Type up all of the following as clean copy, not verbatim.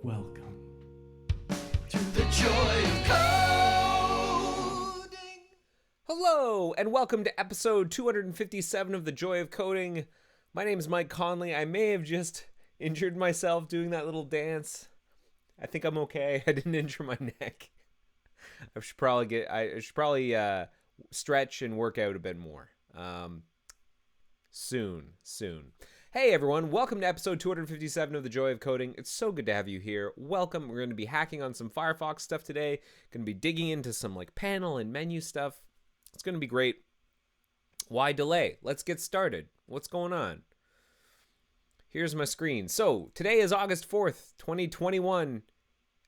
Welcome to the joy of coding. Hello, and welcome to episode 257 of The Joy of Coding. My name is Mike Conley. I may have just injured myself doing that little dance. I think I'm okay. I didn't injure my neck. I should probably stretch and work out a bit more. Soon. Hey everyone, welcome to episode 257 of The Joy of Coding. It's so good to have you here. Welcome. We're going to be hacking on some Firefox stuff today. Going to be digging into some panel and menu stuff. It's going to be great. Why delay? Let's get started. What's going on? Here's my screen. So, today is August 4th, 2021.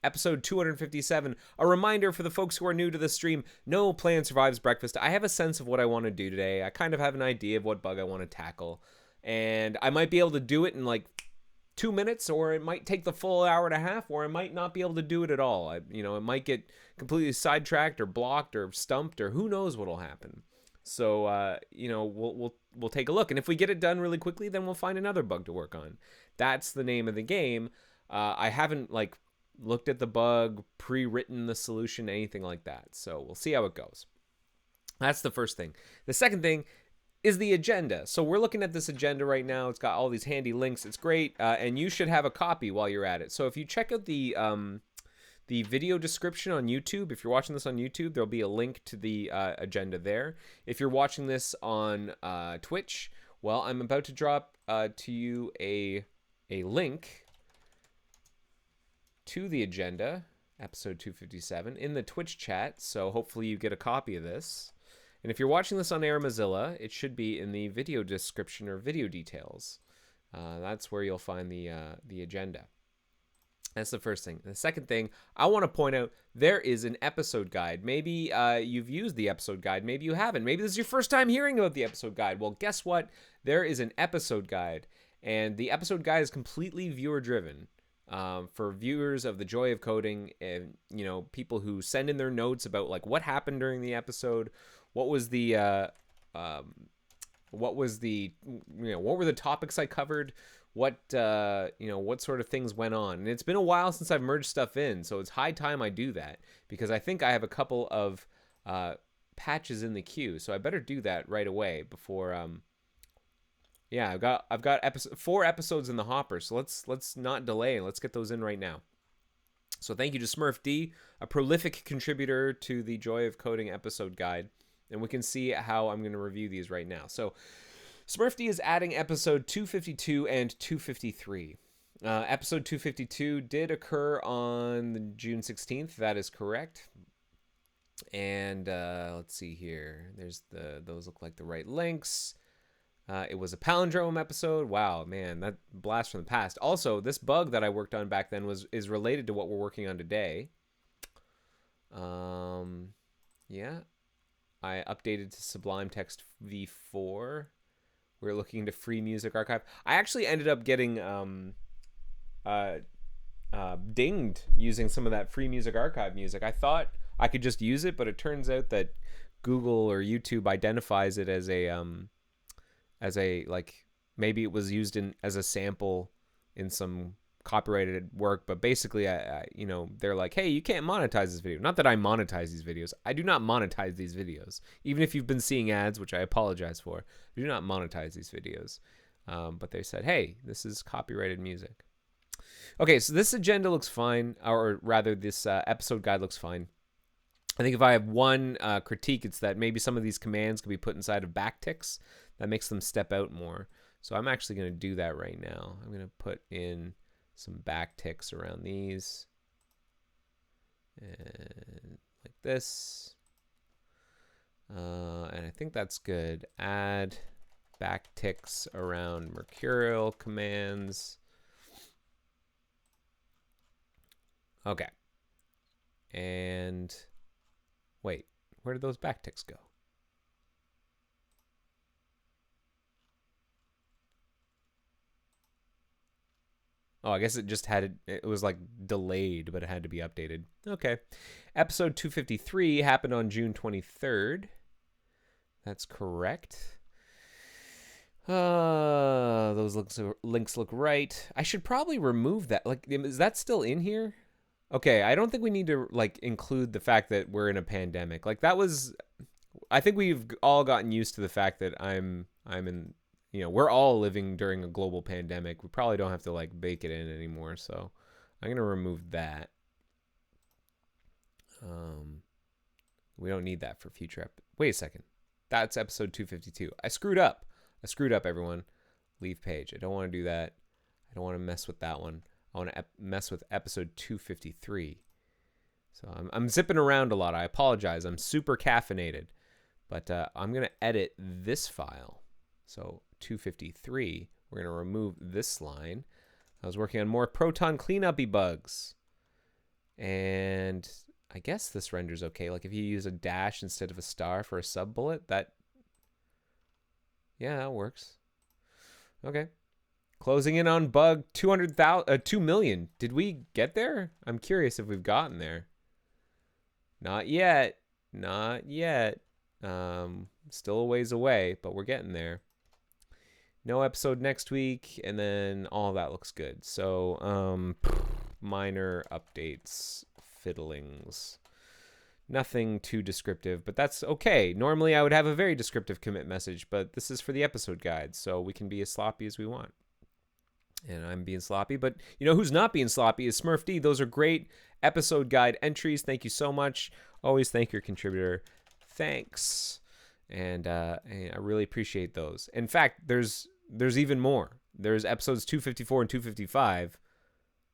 Episode 257. A reminder for the folks who are new to the stream, no plan survives breakfast. I have a sense of what I want to do today. I kind of have an idea of what bug I want to tackle. And I might be able to do it in 2 minutes, or it might take the full hour and a half, or I might not be able to do it at all. It might get completely sidetracked or blocked or stumped, or who knows what'll happen. So, we'll take a look. And if we get it done really quickly, then we'll find another bug to work on. That's the name of the game. I haven't looked at the bug, pre-written the solution, anything like that. So we'll see how it goes. That's the first thing. The second thing is the agenda. So we're looking at this agenda right now. It's got all these handy links. It's great, and you should have a copy while you're at it. So if you check out the video description on YouTube, if you're watching this on YouTube, there'll be a link to the agenda there. If you're watching this on Twitch, well, I'm about to drop to you a link to the agenda, episode 257, in the Twitch chat, so hopefully you get a copy of this. And if you're watching this on Air Mozilla, it should be in the video description or video details. That's where you'll find the agenda. That's the first thing. The second thing, I want to point out, there is an episode guide. Maybe you've used the episode guide, maybe you haven't. Maybe this is your first time hearing about the episode guide. Well, guess what? There is an episode guide, and the episode guide is completely viewer-driven. For viewers of The Joy of Coding, and people who send in their notes about what happened during the episode, what were the topics I covered, what sort of things went on. And it's been a while since I've merged stuff in, so it's high time I do that, because I think I have a couple of patches in the queue, so I better do that right away before yeah, I've got 4 episodes in the hopper, so let's not delay and let's get those in right now. So thank you to Smurf D, a prolific contributor to the Joy of Coding episode guide, and we can see how I'm going to review these right now. So Smurf D is adding episode 252 and 253. Episode 252 did occur on June 16th. That is correct. And let's see here. Those look like the right links. It was a palindrome episode. Wow, man, that blast from the past. Also, this bug that I worked on back then is related to what we're working on today. Yeah, I updated to Sublime Text v4. We're looking into Free Music Archive. I actually ended up getting dinged using some of that Free Music Archive music. I thought I could just use it, but it turns out that Google or YouTube identifies it as maybe it was used as a sample in some copyrighted work, but basically they're like, hey, you can't monetize this video. Not that I monetize these videos. I do not monetize these videos. Even if you've been seeing ads, which I apologize for, I do not monetize these videos. But they said, hey, this is copyrighted music. Okay, so this agenda looks fine, or rather this episode guide looks fine. I think if I have one critique, it's that maybe some of these commands could be put inside of backticks. That makes them step out more. So I'm actually going to do that right now. I'm going to put in some backticks around these. And like this. And I think that's good. Add backticks around mercurial commands. Okay. And wait, where did those backticks go? Oh, I guess it just it was delayed, but it had to be updated. Okay. Episode 253 happened on June 23rd. That's correct. Those links look right. I should probably remove that. Like, is that still in here? Okay, I don't think we need to like include the fact that we're in a pandemic. Like that was, I think we've all gotten used to the fact that I'm in, we're all living during a global pandemic. We probably don't have to like bake it in anymore. So I'm gonna remove that. We don't need that for future Wait a second. That's episode 252. I screwed up, everyone. Leave page. I don't want to do that. I don't want to mess with that one. I want to mess with episode 253. So I'm zipping around a lot. I apologize. I'm super caffeinated. But I'm going to edit this file. So 253, we're going to remove this line. I was working on more Proton cleanup-y bugs. And I guess this renders okay. Like if you use a dash instead of a star for a sub-bullet, that works. Okay. Closing in on bug 2 million. Did we get there? I'm curious if we've gotten there. Not yet. Still a ways away, but we're getting there. No episode next week, and then all that looks good. So, minor updates, fiddlings. Nothing too descriptive, but that's okay. Normally I would have a very descriptive commit message, but this is for the episode guide, so we can be as sloppy as we want. And I'm being sloppy, but you know who's not being sloppy is Smurf D. Those are great episode guide entries. Thank you so much. Always thank your contributor. Thanks. And I really appreciate those. In fact, there's even more. There's episodes 254 and 255.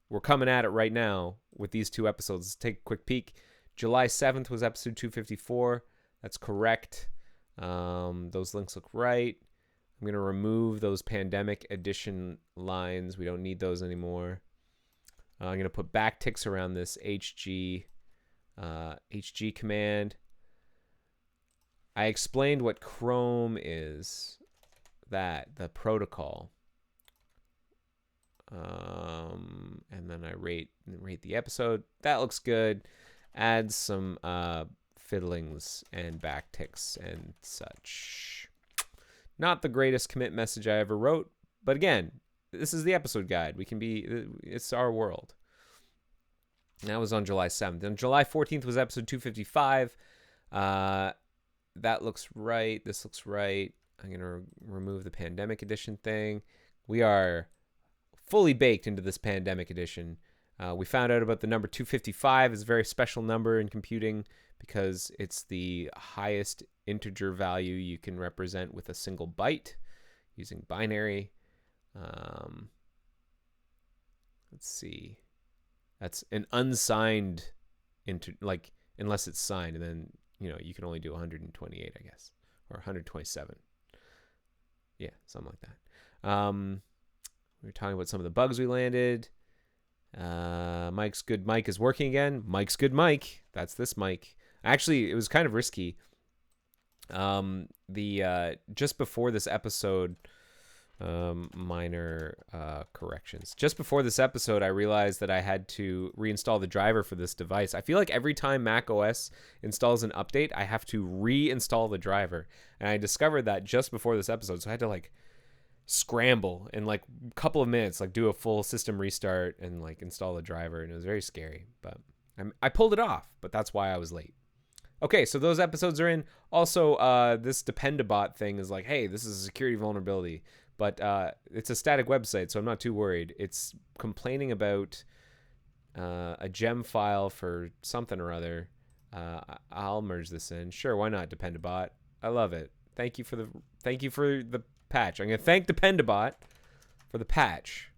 We're coming at it right now with these two episodes. Let's take a quick peek. July 7th was episode 254. That's correct. Those links look right. I'm going to remove those pandemic edition lines. We don't need those anymore. I'm going to put backticks around this HG command. I explained what Chrome is, the protocol. And then I rate the episode. That looks good. Add some fiddlings and backticks and such. Not the greatest commit message I ever wrote, but again, this is the episode guide. It's our world. And that was on July 7th. On July 14th was episode 255. That looks right. This looks right. I'm going to remove the pandemic edition thing. We are fully baked into this pandemic edition. We found out about the number 255 is a very special number in computing because it's the highest integer value you can represent with a single byte using binary. Let's see. That's an unsigned unless it's signed, and then you can only do 128, I guess, or 127. Yeah, something like that. We were talking about some of the bugs we landed. Mike's good mic is working again. Mike's good mic. That's this mic. Actually, it was kind of risky. Just before this episode, minor corrections. Just before this episode, I realized that I had to reinstall the driver for this device. I feel like every time Mac OS installs an update, I have to reinstall the driver. And I discovered that just before this episode, so I had to scramble in a couple of minutes, do a full system restart and install the driver, and it was very scary, but I pulled it off, but that's why I was late. Okay, so those episodes are in. Also, this Dependabot thing is hey, this is a security vulnerability, but it's a static website, so I'm not too worried. It's complaining about a gem file for something or other. I'll merge this in. Sure, why not, Dependabot? I love it. Thank you for the patch. I'm going to thank Dependabot for the patch.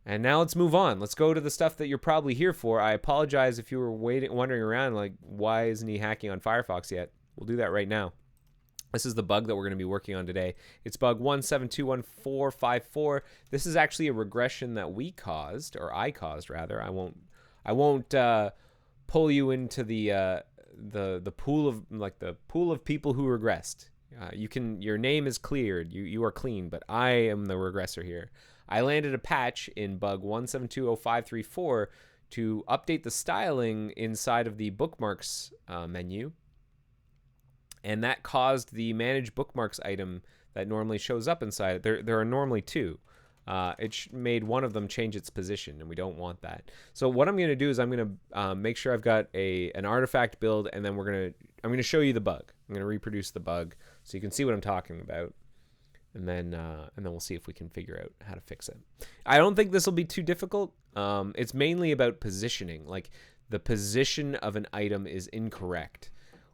And now let's move on. Let's go to the stuff that you're probably here for. I apologize if you were wondering around, why isn't he hacking on Firefox yet? We'll do that right now. This is the bug that we're going to be working on today. It's bug 1721454. This is actually a regression that we caused, or I caused rather. I won't pull you into the pool of people who regressed. Your name is cleared. You are clean, but I am the regressor here. I landed a patch in bug 1720534 to update the styling inside of the bookmarks menu. And that caused the manage bookmarks item that normally shows up inside it. There are normally two. It made one of them change its position, and we don't want that. So what I'm going to do is I'm going to make sure I've got an artifact build, and then I'm going to show you the bug. I'm going to reproduce the bug so you can see what I'm talking about, and then we'll see if we can figure out how to fix it. I don't think this will be too difficult. It's mainly about positioning. Like, the position of an item is incorrect.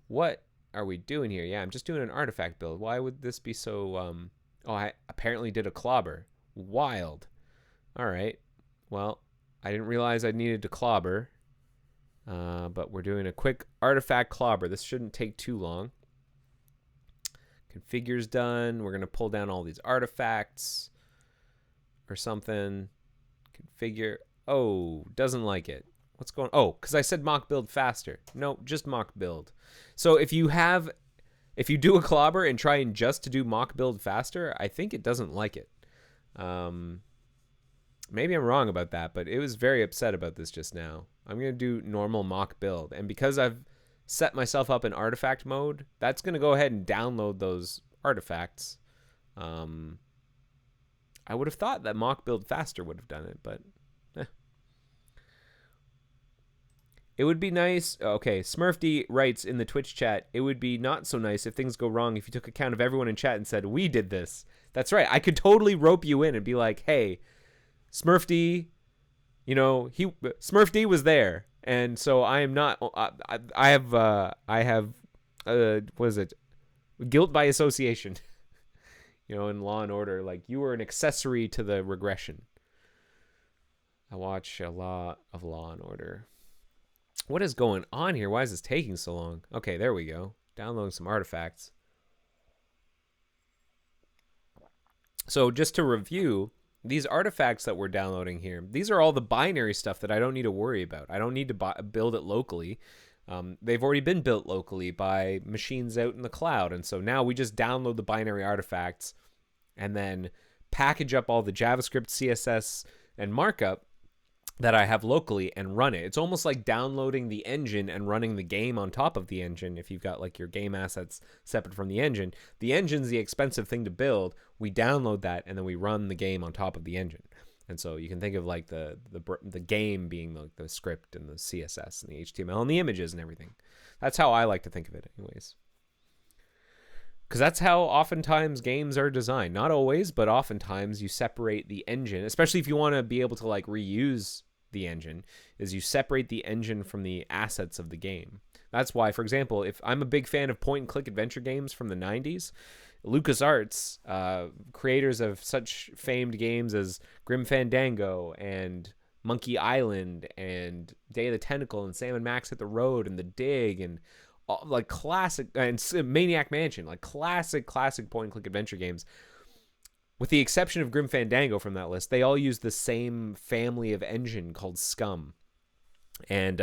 What are we doing here? Yeah, I'm just doing an artifact build. Why would this be so... Oh, I apparently did a clobber. Wild. All right. Well, I didn't realize I needed to clobber. But we're doing a quick artifact clobber. This shouldn't take too long. Configure's done. We're going to pull down all these artifacts or something. Configure. Oh, doesn't like it. What's going on? Oh, because I said mock build faster. No, just mock build. So if you do a clobber and try and just to do mock build faster, I think it doesn't like it. Maybe I'm wrong about that, but it was very upset about this just now. I'm going to do normal mock build. And because I've set myself up in artifact mode, that's going to go ahead and download those artifacts. I would have thought that mock build faster would have done it, but it would be nice. Okay, Smurfd writes in the Twitch chat, it would be not so nice if things go wrong if you took account of everyone in chat and said, we did this. That's right. I could totally rope you in and be like, hey, Smurfd, Smurfd was there. And so I am not, I have, what is it? Guilt by association, in Law and Order, like you were an accessory to the regression. I watch a lot of Law and Order. What is going on here? Why is this taking so long? Okay, there we go. Downloading some artifacts. So just to review, these artifacts that we're downloading here, these are all the binary stuff that I don't need to worry about. I don't need to build it locally. They've already been built locally by machines out in the cloud. And so now we just download the binary artifacts and then package up all the JavaScript, CSS, and markup that I have locally and run it. It's almost like downloading the engine and running the game on top of the engine. If you've got like your game assets separate from the engine's the expensive thing to build. We download that and then we run the game on top of the engine. And so you can think of like the game being like the script and the CSS and the HTML and the images and everything. That's how I like to think of it anyways. Because that's how oftentimes games are designed. Not always, but oftentimes you separate the engine, especially if you want to be able to like reuse the engine, is you separate the engine from the assets of the game. That's why, for example, if I'm a big fan of point-and-click adventure games from the 90s, LucasArts, creators of such famed games as Grim Fandango and Monkey Island and Day of the Tentacle and Sam and Max Hit the Road and The Dig and like classic, and Maniac Mansion, like classic point-and-click adventure games, with the exception of Grim Fandango from that list, they all use the same family of engine called Scum. And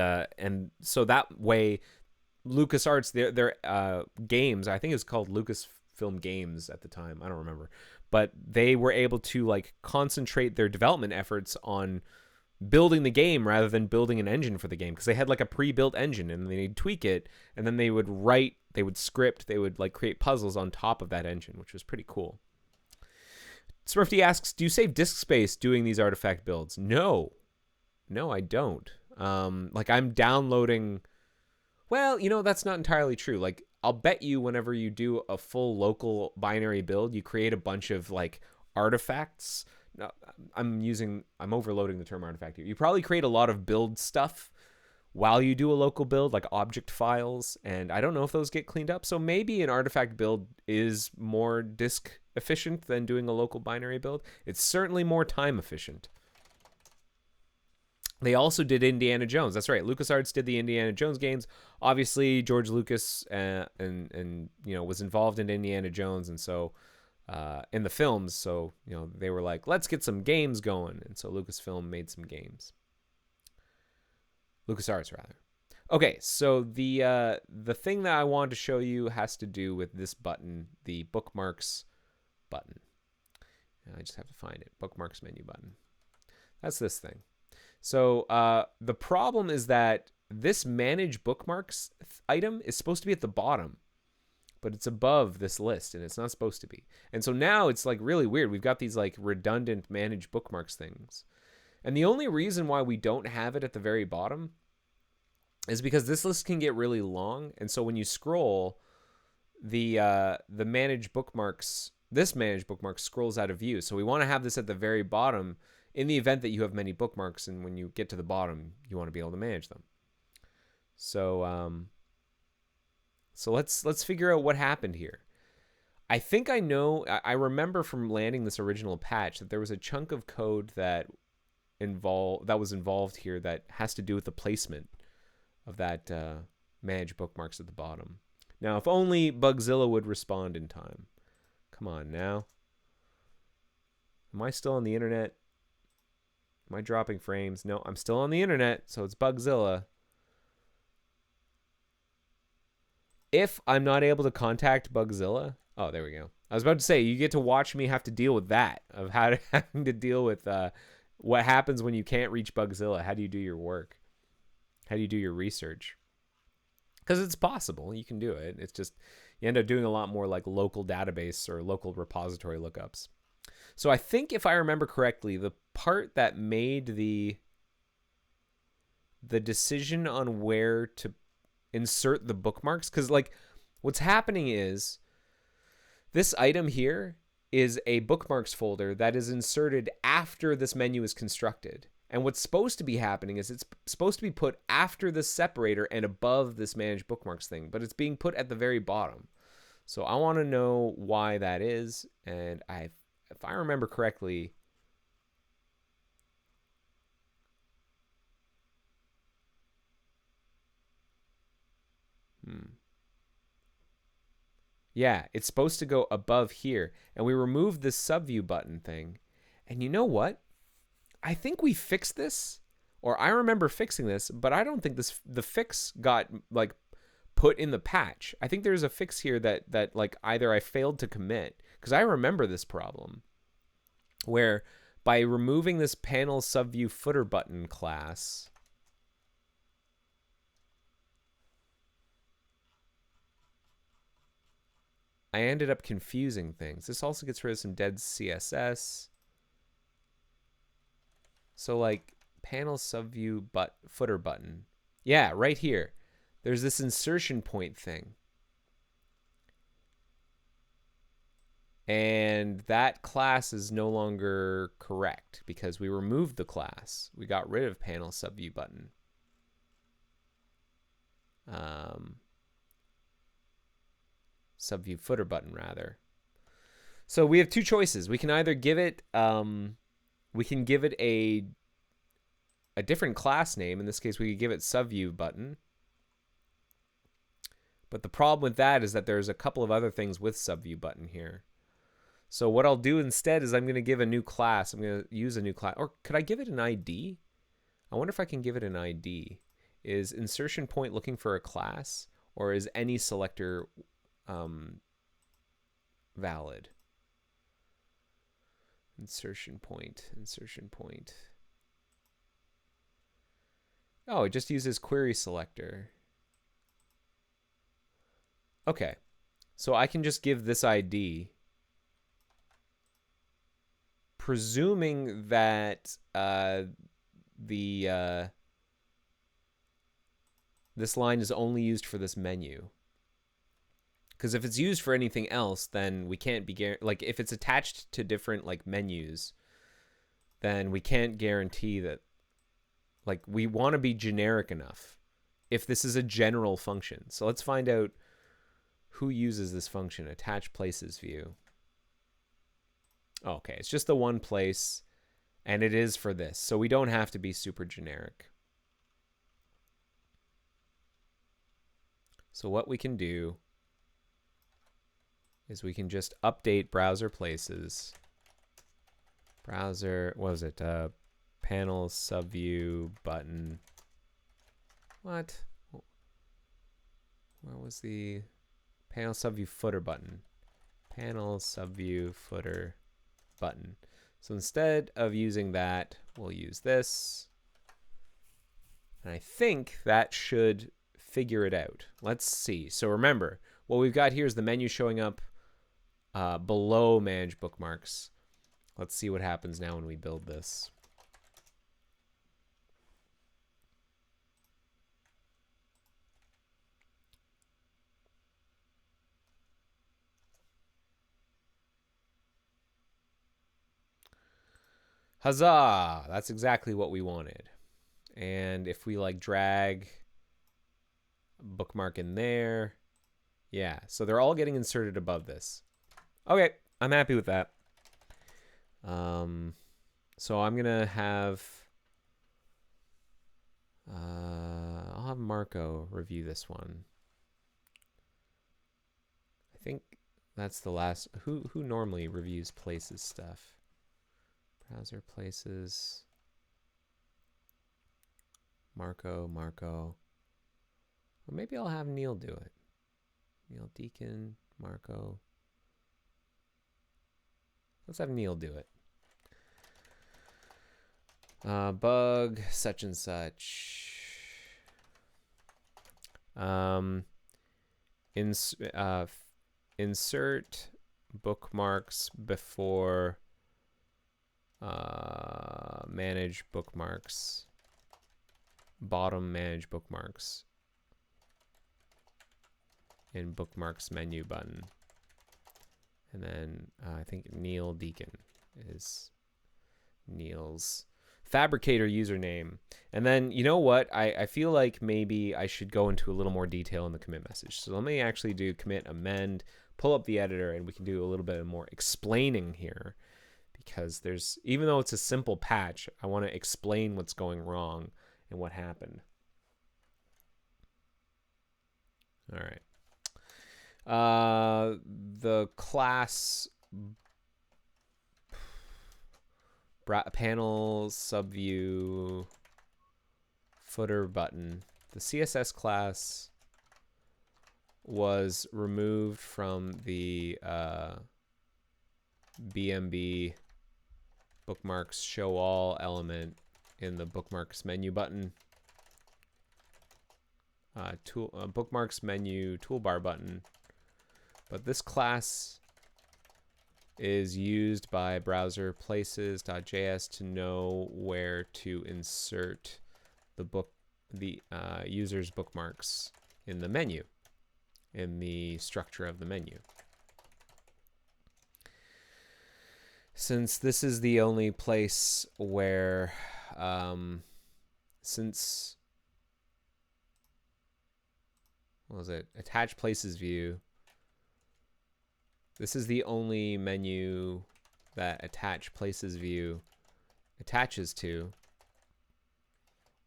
so that way, LucasArts, their games, I think it's called Lucasfilm Games at the time, I don't remember, but they were able to like concentrate their development efforts on building the game rather than building an engine for the game, because they had like a pre-built engine and they'd tweak it and then they would script, they would like create puzzles on top of that engine, which was pretty cool. Smurfd asks, do you save disk space doing these artifact builds? No, I don't. Like I'm downloading, well, that's not entirely true. Like I'll bet you whenever you do a full local binary build, you create a bunch of like artifacts. No, I'm overloading the term artifact here. You probably create a lot of build stuff while you do a local build, like object files, and I don't know if those get cleaned up. So maybe an artifact build is more disk efficient than doing a local binary build. It's certainly more time efficient. They also did Indiana Jones. That's right. LucasArts did the Indiana Jones games. Obviously, George Lucas and was involved in Indiana Jones, and so in the films, so they were like, let's get some games going, and so Lucasfilm made some games. LucasArts, rather. Okay, so the thing that I wanted to show you has to do with this button, the bookmarks button. I just have to find it. Bookmarks menu button. That's this thing. So the problem is that this manage bookmarks item is supposed to be at the bottom. but it's above this list and it's not supposed to be. And so now it's like really weird. We've got these like redundant manage bookmarks things. And the only reason why we don't have it at the very bottom is because this list can get really long. And so when you scroll, the manage bookmarks, this manage bookmarks scrolls out of view. So we want to have this at the very bottom in the event that you have many bookmarks. And when you get to the bottom, you want to be able to manage them. So, so let's figure out what happened here. I think I know, I remember from landing this original patch that there was a chunk of code that was involved here that has to do with the placement of that manage bookmarks at the bottom. Now, if only Bugzilla would respond in time. Come on now. Am I still on the internet? Am I dropping frames? No, I'm still on the internet, so it's Bugzilla. If I'm not able to contact Bugzilla, oh, there we go. I was about to say, you get to watch me have to deal with that, of having to deal with what happens when you can't reach Bugzilla. How do you do your work? How do you do your research? Because it's possible. You can do it. It's just you end up doing a lot more like local database or local repository lookups. So I think if I remember correctly, the part that made the decision on where to insert the bookmarks, because like what's happening is this item here is a bookmarks folder that is inserted after this menu is constructed. And what's supposed to be happening is it's supposed to be put after the separator and above this manage bookmarks thing, but it's being put at the very bottom. So I want to know why that is. And if I remember correctly, yeah, it's supposed to go above here. And we removed this subview button thing. And you know what? I think we fixed this, or I remember fixing this, but I don't think the fix got like put in the patch. I think there's a fix here that like either I failed to commit, because I remember this problem where by removing this panel subview footer button class, I ended up confusing things. This also gets rid of some dead CSS. So like panel subview footer button. Yeah, right here. There's this insertion point thing. And that class is no longer correct because we removed the class. We got rid of panel subview button. Subview footer button rather. So we have two choices. We can either give it we can give it a different class name. In this case, we could give it subview button. But the problem with that is that there's a couple of other things with subview button here. So what I'll do instead is I'm going to give a new class. I'm going to use a new class. Or could I give it an ID? I wonder if I can give it an ID. Is insertion point looking for a class? Or is any selector valid? Insertion point. Oh, it just uses query selector. Okay, so I can just give this ID, presuming that this line is only used for this menu. Because if it's used for anything else, then we can't be like if it's attached to different like menus, then we can't guarantee that. Like we want to be generic enough if this is a general function. So let's find out who uses this function, attach places view. Okay, it's just the one place, and it is for this. So we don't have to be super generic. So what we can do is we can just update browser places. Browser, what was it? Panel subview button. What? Where was the panel subview footer button? Panel subview footer button. So instead of using that, we'll use this. And I think that should figure it out. Let's see. So remember, what we've got here is the menu showing up below Manage Bookmarks. Let's see what happens now when we build this. Huzzah! That's exactly what we wanted. And if we like drag a bookmark in there, yeah, so they're all getting inserted above this. Okay, I'm happy with that. So I'm gonna have I'll have Marco review this one. I think that's the last. Who normally reviews Places stuff? Browser Places. Marco. Well, maybe I'll have Neil do it. Neil Deacon, Marco. Let's have Neil do it. Bug such and such. Insert bookmarks before manage bookmarks. Bottom manage bookmarks. In bookmarks menu button. And then I think Neil Deacon is Neil's Fabricator username. And then, you know what? I feel like maybe I should go into a little more detail in the commit message. So let me actually do commit amend, pull up the editor, and we can do a little bit more explaining here. Because there's, even though it's a simple patch, I want to explain what's going wrong and what happened. All right. The class panel subview footer button. The CSS class was removed from the BMB bookmarks show all element in the bookmarks menu button. Bookmarks menu toolbar button. But this class is used by browser places.js to know where to insert the user's bookmarks in the menu, in the structure of the menu. Since this is the only place where, since, what was it? Attach places view. This is the only menu that attach places view attaches to.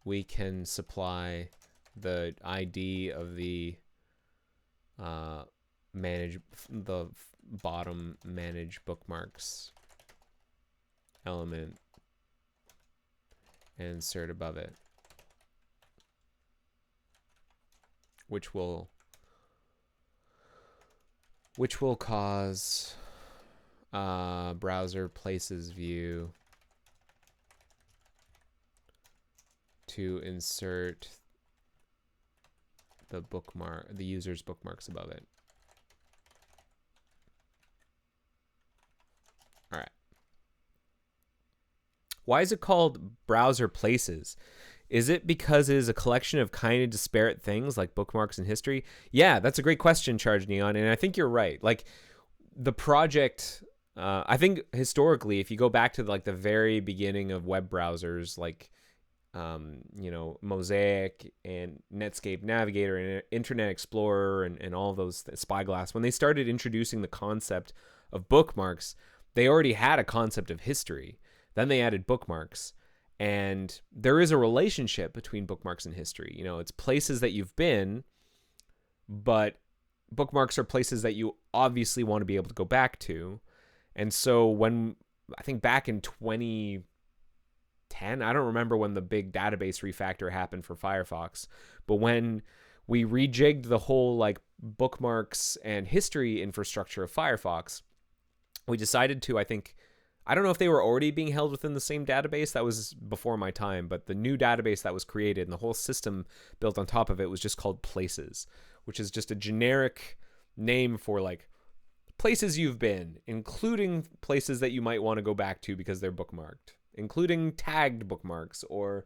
We can supply the ID of the bottom manage bookmarks element and insert above it, which will cause browser places view to insert the user's bookmarks above it. All right. Why is it called browser places? Is it because it is a collection of kind of disparate things like bookmarks and history? Yeah, that's a great question, Charge Neon, and I think you're right. Like the project, I think historically, if you go back to like the very beginning of web browsers, like Mosaic and Netscape Navigator and Internet Explorer and all of those, Spyglass, when they started introducing the concept of bookmarks, they already had a concept of history. Then they added bookmarks. And there is a relationship between bookmarks and history. You know, it's places that you've been, but bookmarks are places that you obviously want to be able to go back to. And so when, I think back in 2010, I don't remember when the big database refactor happened for Firefox, but when we rejigged the whole like bookmarks and history infrastructure of Firefox, we decided to, I don't know if they were already being held within the same database. That was before my time, but the new database that was created and the whole system built on top of it was just called Places, which is just a generic name for like places you've been, including places that you might want to go back to because they're bookmarked, including tagged bookmarks, or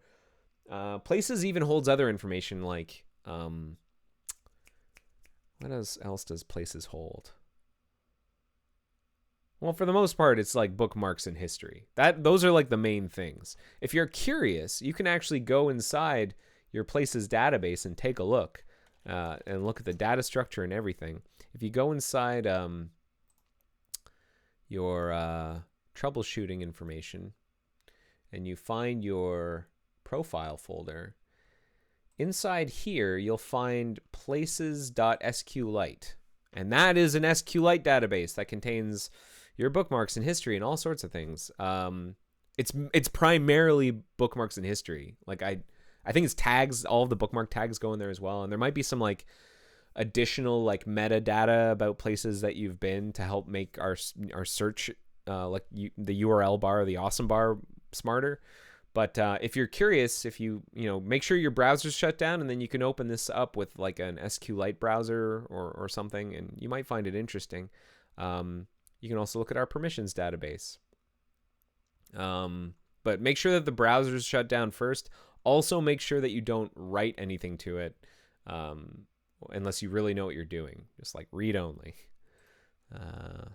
places even holds other information like what else does places hold? Well, for the most part, it's like bookmarks in history. Those are like the main things. If you're curious, you can actually go inside your places database and take a look and look at the data structure and everything. If you go inside your troubleshooting information and you find your profile folder, inside here you'll find places.sqlite, and that is an SQLite database that contains your bookmarks in history and all sorts of things. It's primarily bookmarks in history. Like I think it's tags. All of the bookmark tags go in there as well, and there might be some like additional like metadata about places that you've been to help make our search the URL bar or the awesome bar smarter. But if you're curious, if you make sure your browser's shut down, and then you can open this up with like an SQLite browser or something, and you might find it interesting. You can also look at our permissions database. But make sure that the browser's shut down first. Also make sure that you don't write anything to it unless you really know what you're doing. Just like read only.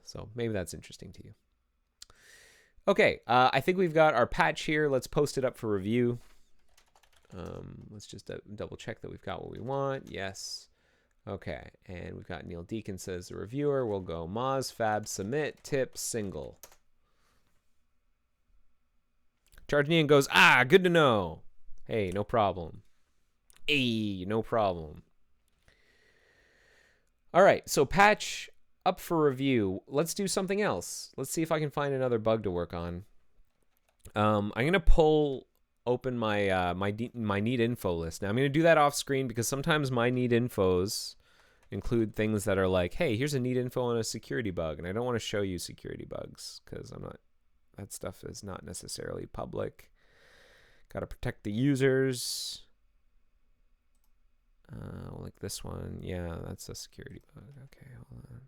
So maybe that's interesting to you. Okay, I think we've got our patch here. Let's post it up for review. Let's just double check that we've got what we want. Yes. Okay, and we've got Neil Deacon says the reviewer. We'll go Moz, Fab, Submit, Tip, Single. Chargenian goes, good to know. Hey, no problem. Hey, no problem. All right, so patch up for review. Let's do something else. Let's see if I can find another bug to work on. I'm gonna pull open my my need info list. Now I'm gonna do that off screen because sometimes my need infos include things that are like, hey, here's a need info on a security bug, and I don't want to show you security bugs because that stuff is not necessarily public. Got to protect the users. Like this one, yeah, that's a security bug. Okay, hold on.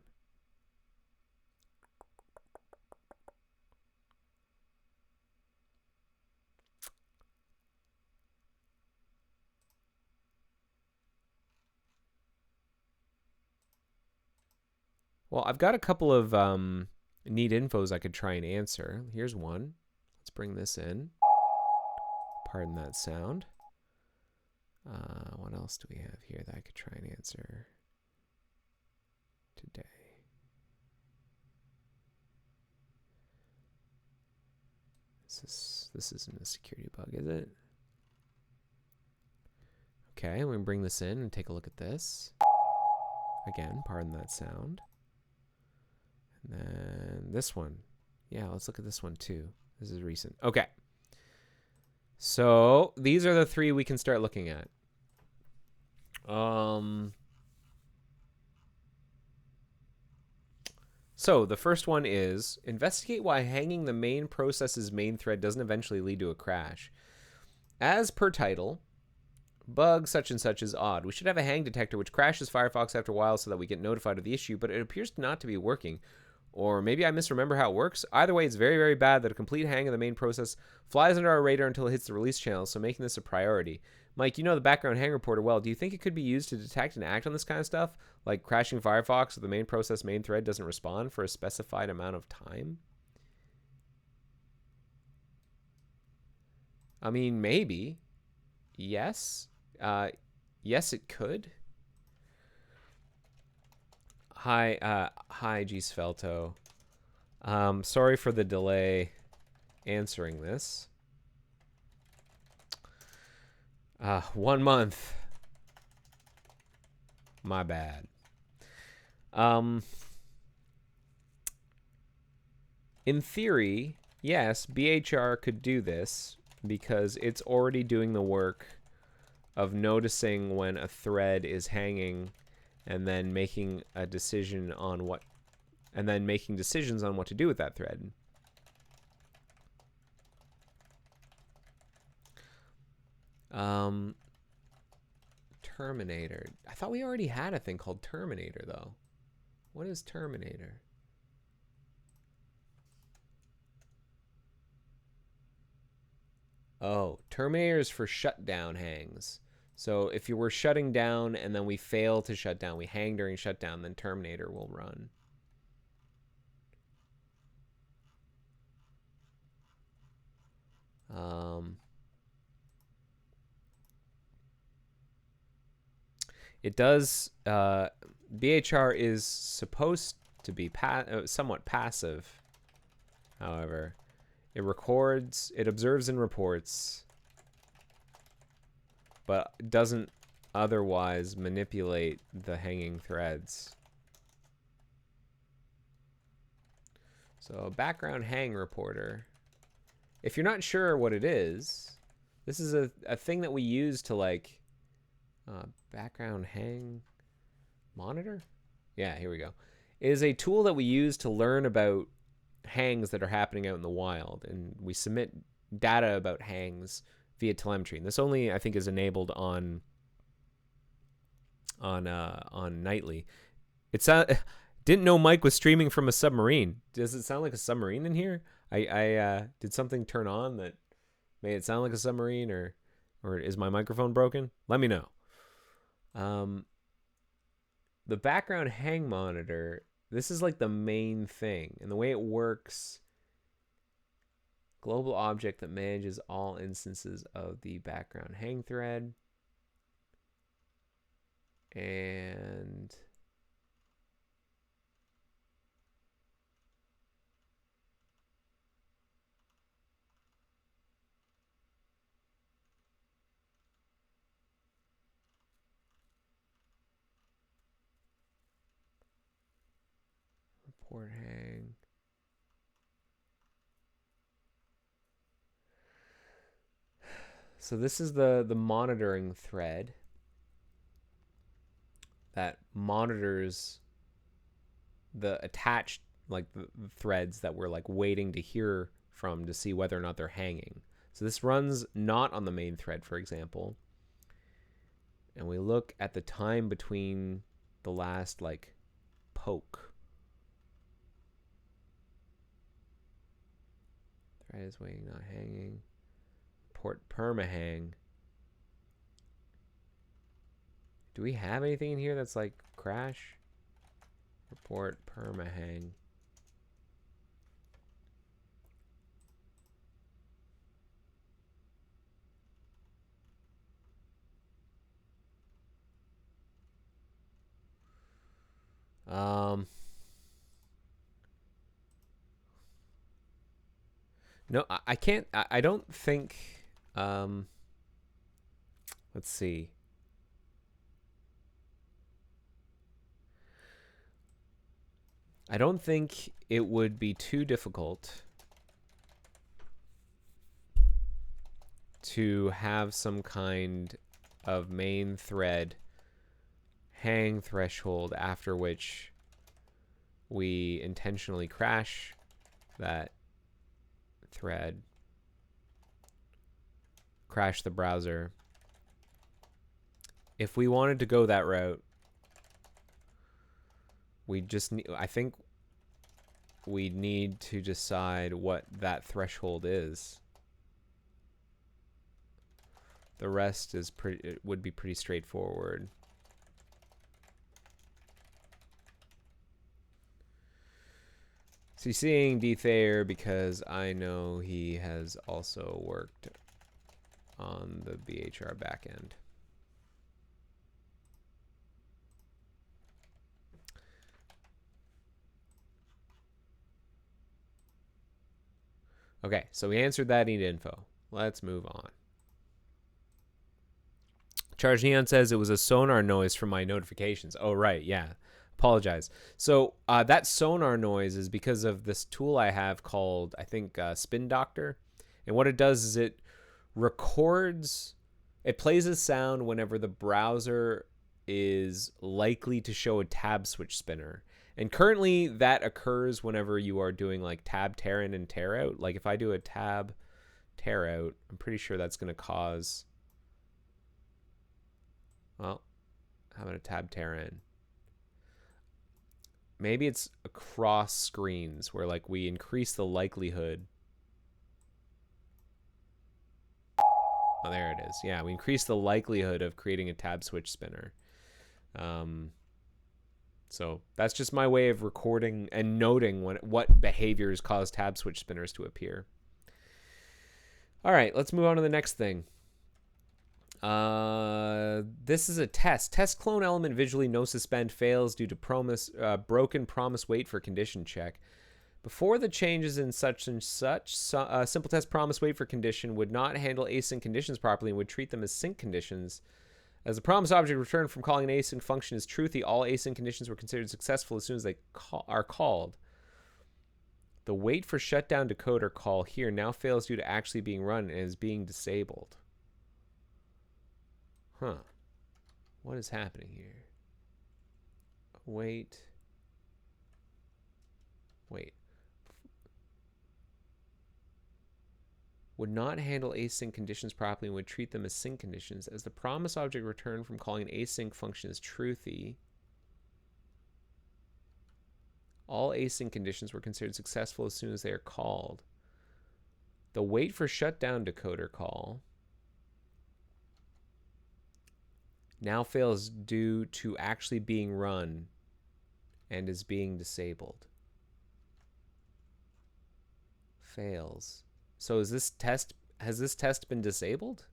Well, I've got a couple of need infos I could try and answer. Here's one. Let's bring this in. Pardon that sound. What else do we have here that I could try and answer today? This isn't a security bug, is it? Okay, we can bring this in and take a look at this. Again, pardon that sound. And then this one. Yeah, let's look at this one too. This is recent. Okay. So these are the three we can start looking at. So the first one is investigate why hanging the main process's main thread doesn't eventually lead to a crash. As per title, bug such and such is odd. We should have a hang detector which crashes Firefox after a while so that we get notified of the issue, but it appears not to be working. Or maybe I misremember how it works. Either way, it's very, very bad that a complete hang of the main process flies under our radar until it hits the release channel, so making this a priority. Mike, you know the background hang reporter well. Do you think it could be used to detect and act on this kind of stuff? Like crashing Firefox if the main process main thread doesn't respond for a specified amount of time? I mean, maybe. Yes. Yes, it could. Hi, G. Svelto. Sorry for the delay answering this. 1 month. My bad. In theory, yes, BHR could do this because it's already doing the work of noticing when a thread is hanging and then making a decision on what, and then making decisions on what to do with that thread. Terminator. I thought we already had a thing called Terminator, though. What is terminator? Oh, terminator is for shutdown hangs. So if you were shutting down and then we fail to shut down, we hang during shutdown, then terminator will run. It does. BHR is supposed to be somewhat passive. However, it records, it observes and reports, but doesn't otherwise manipulate the hanging threads. So background hang reporter. If you're not sure what it is, this is a thing that we use to like background hang monitor. Yeah, here we go. It is a tool that we use to learn about hangs that are happening out in the wild, and we submit data about hangs via telemetry. And this only, I think, is enabled on nightly. Didn't know Mike was streaming from a submarine. Does it sound like a submarine in here? I did something turn on that made it sound like a submarine, or is my microphone broken? Let me know. The background hang monitor, this is like the main thing, and the way it works, global object that manages all instances of the background hang thread. And report hang. So this is the monitoring thread that monitors the attached, like the threads that we're like waiting to hear from to see whether or not they're hanging. So this runs not on the main thread, for example. And we look at the time between the last like poke. Thread is waiting, not hanging. Report permahang. Do we have anything in here that's like crash? Report permahang. No, I can't. I don't think. Let's see. I don't think it would be too difficult to have some kind of main thread hang threshold after which we intentionally crash that thread, crash the browser. If we wanted to go that route, we just need, I think we need to decide what that threshold is. The rest is it would be pretty straightforward. So you're seeing D Thayer because I know he has also worked on the BHR backend. Okay, so we answered that need info. Let's move on. Charge Neon says it was a sonar noise from my notifications. Oh, right, yeah. Apologize. So that sonar noise is because of this tool I have called, I think, Spin Doctor. And what it does is it records, it plays a sound whenever the browser is likely to show a tab switch spinner. And currently that occurs whenever you are doing like tab tear in and tear out. Like if I do a tab tear out, I'm pretty sure that's going to cause, well, how about a tab tear in? maybe it's across screens where like we increase the likelihood. Oh, there it is. Yeah, we increase the likelihood of creating a tab switch spinner. So that's just my way of recording and noting what behaviors cause tab switch spinners to appear. All right, let's move on to the next thing. This is a test. Test clone element visually no suspend fails due to broken promise wait for condition check. Before the changes in such and such, simple test promise wait for condition would not handle async conditions properly and would treat them as sync conditions. As the promise object returned from calling an async function is truthy, all async conditions were considered successful as soon as they are called. The wait for shutdown decoder call here now fails due to actually being run and is being disabled. Huh. What is happening here? Wait. Would not handle async conditions properly and would treat them as sync conditions. As the promise object returned from calling an async function is truthy, all async conditions were considered successful as soon as they are called. The wait for shutdown decoder call now fails due to actually being run and is being disabled. Fails. So has this test been disabled?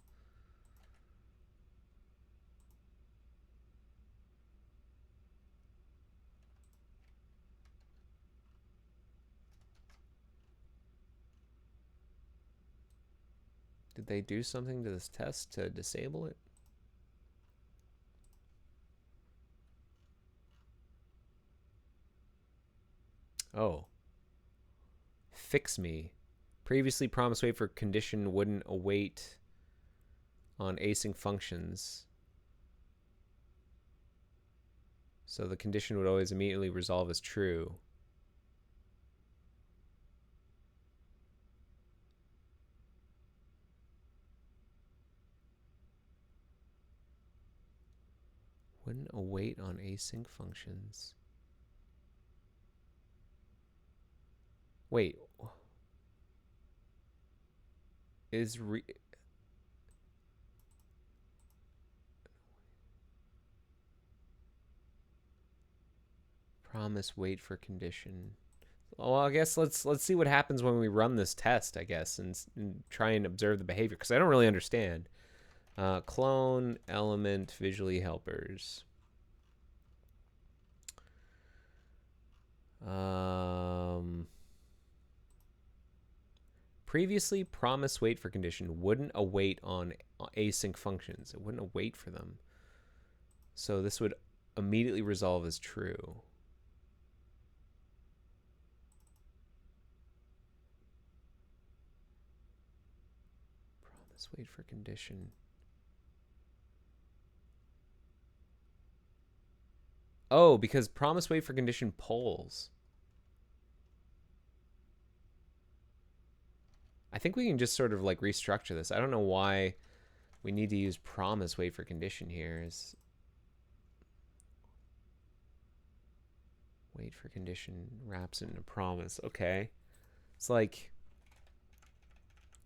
Did they do something to this test to disable it? Oh. Fix me. Previously promised wait for condition wouldn't await on async functions. So the condition would always immediately resolve as true. Wouldn't await on async functions. Wait. Promise wait for condition. Well, I guess let's see what happens when we run this test, I guess, and try and observe the behavior, because I don't really understand. Clone element visually helpers. Previously promise wait for condition wouldn't await on async functions. It wouldn't await for them. So this would immediately resolve as true. Promise wait for condition. Oh, because promise wait for condition polls. I think we can just sort of like restructure this. I don't know why we need to use promise wait for condition here. Is wait for condition wraps it into promise. Okay. It's like,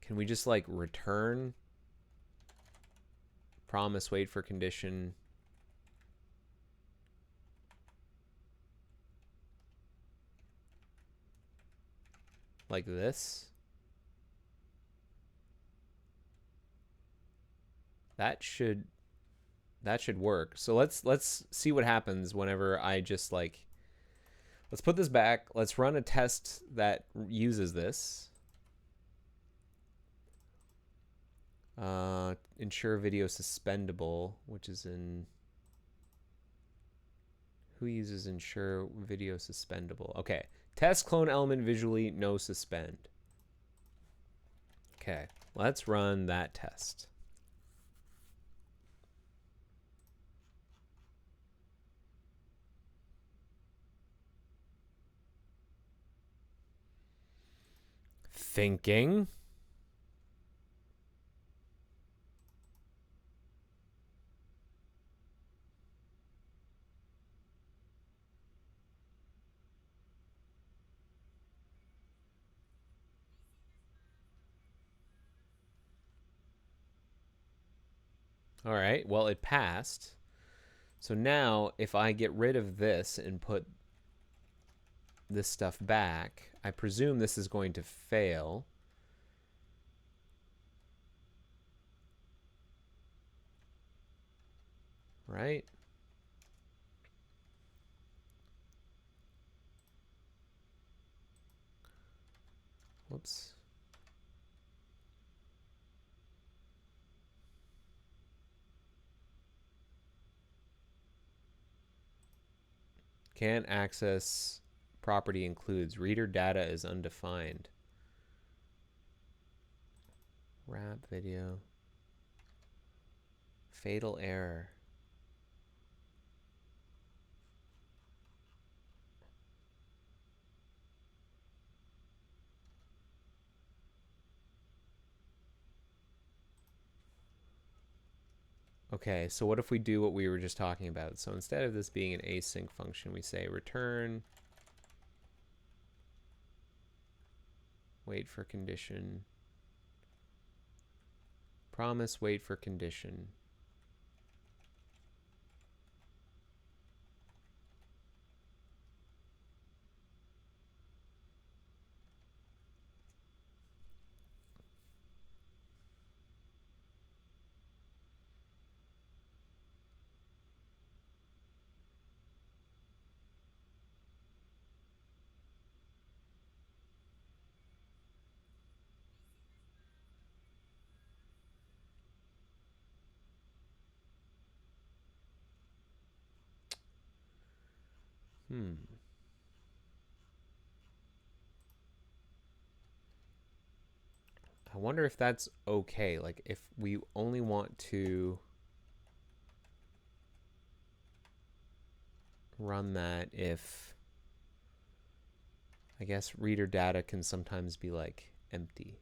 can we just like return promise wait for condition like this? That should work. So let's see what happens whenever I just like, let's put this back. Let's run a test that uses this. Ensure video suspendable, which is in, who uses ensure video suspendable? Okay. Test clone element visually no suspend. Okay. Let's run that test. Thinking. All right, well, it passed. So now if I get rid of this and put this stuff back, I presume this is going to fail. Right? Whoops. Can't access property includes. Reader data is undefined. Wrap video. Fatal error. Okay, so what if we do what we were just talking about? So instead of this being an async function, we say return, wait for condition, promise, wait for condition. I wonder if that's okay. Like if we only want to run that if, I guess reader data can sometimes be like empty.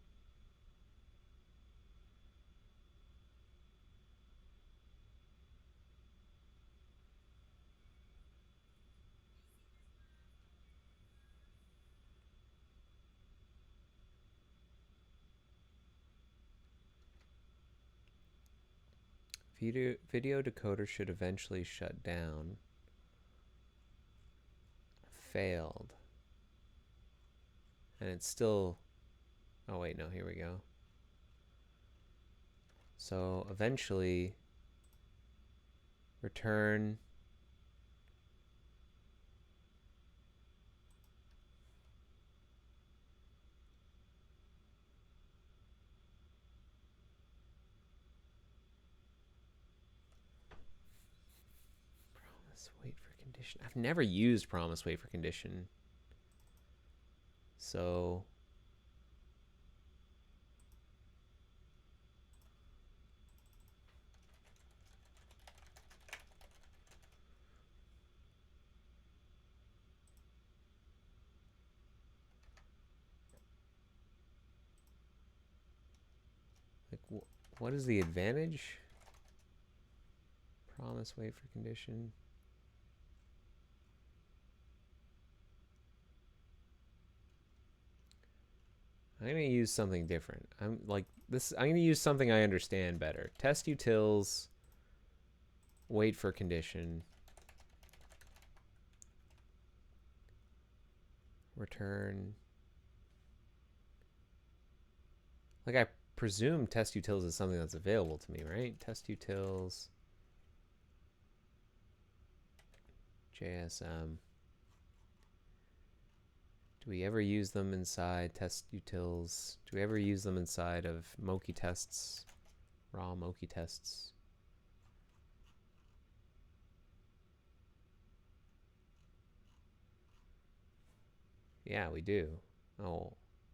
Video decoder should eventually shut down. Failed. And it's still, oh wait, no, here we go. So eventually return promise wait for condition. I've never used promise wait for condition. So like what is the advantage? Promise wait for condition. I'm gonna use something different. I'm gonna use something I understand better. Test utils, wait for condition, return. Like I presume test utils is something that's available to me, right? Test utils, JSM. Do we ever use them inside test utils? Do we ever use them inside of Moki tests? Raw Moki tests? Yeah, we do. Oh,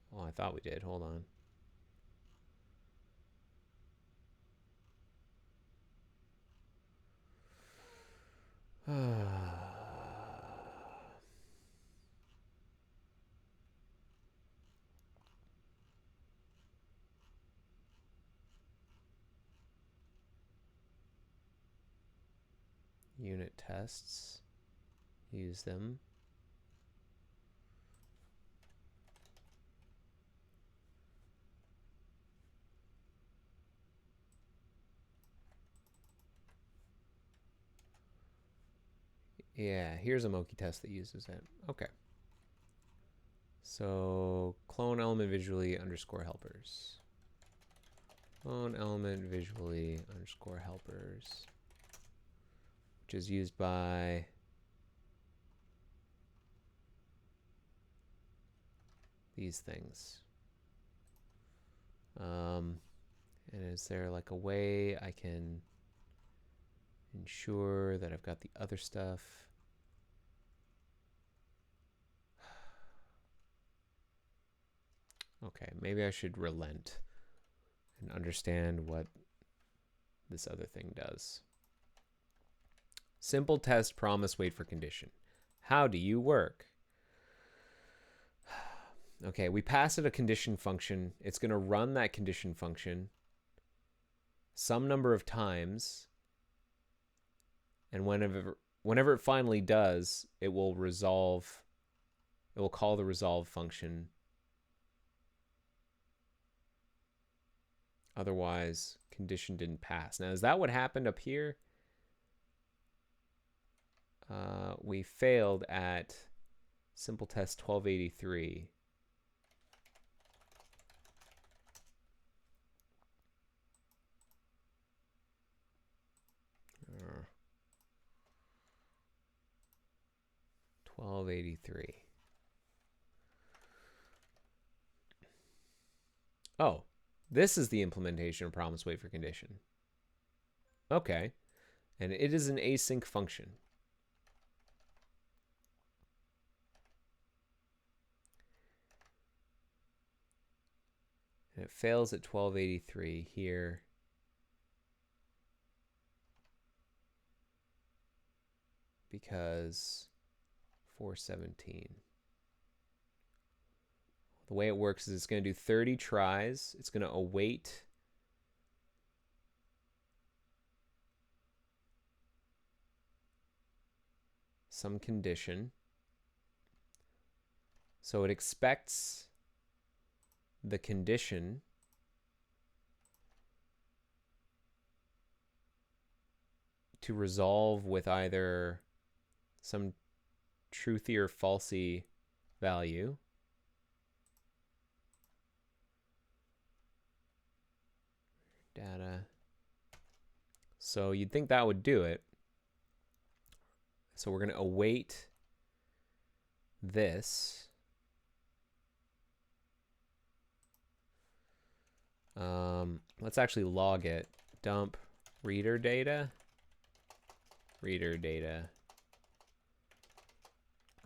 well, I thought we did. Hold on. Unit tests. Use them. Yeah, here's a Moki test that uses it. Okay. So clone element visually underscore helpers. Clone element visually underscore helpers, which is used by these things. And is there like a way I can ensure that I've got the other stuff? Okay, maybe I should relent and understand what this other thing does. Simple test, promise, wait for condition. How do you work? Okay, we pass it a condition function. It's going to run that condition function some number of times, and whenever it finally does, it will call the resolve function. Otherwise, condition didn't pass. Now, is that what happened up here? We failed at simple test 1283. Uh, 1283. Oh, this is the implementation of promise wait for condition. Okay. And it is an async function. And it fails at 1283 here. Because 417. The way it works is it's going to do 30 tries. It's going to await some condition. So it expects the condition to resolve with either some truthy or falsy value. Data. So you'd think that would do it. So we're going to await this. Let's actually log it. Dump reader data. Reader data.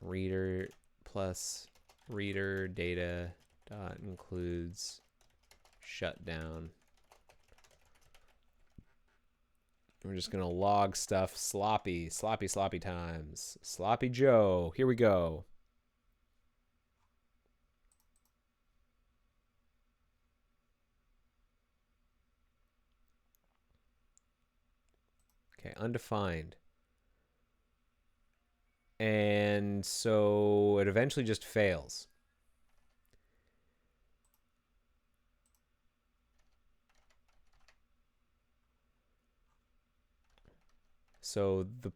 Reader plus reader data dot includes shutdown. We're just going to log stuff sloppy times. Sloppy Joe. Here we go. Okay, undefined. And so it eventually just fails. So the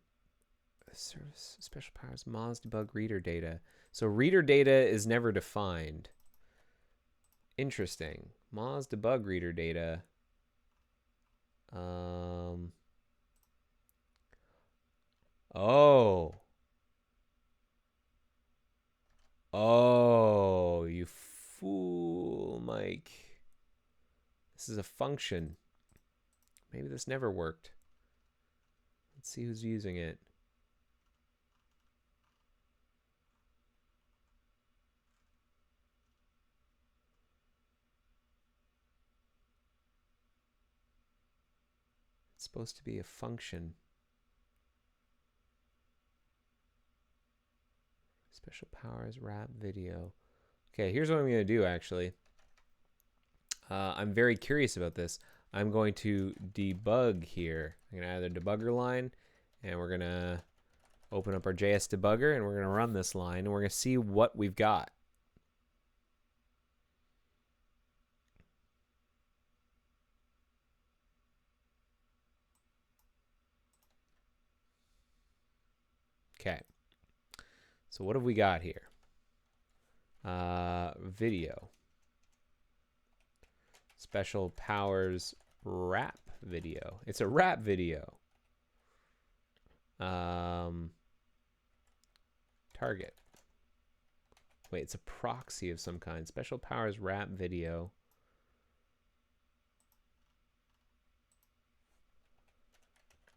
service special powers Moz debug reader data. So reader data is never defined. Interesting. Moz debug reader data. Oh. Oh, you fool, Mike. This is a function. Maybe this never worked. Let's see who's using it. It's supposed to be a function. Special powers, wrap video. Okay, here's what I'm going to do, actually. I'm very curious about this. I'm going to debug here. I'm going to add a debugger line, and we're going to open up our JS debugger, and we're going to run this line, and we're going to see what we've got. Okay. So what have we got here? Video. Special powers rap video. It's a rap video. Target. Wait, it's a proxy of some kind. Special powers rap video.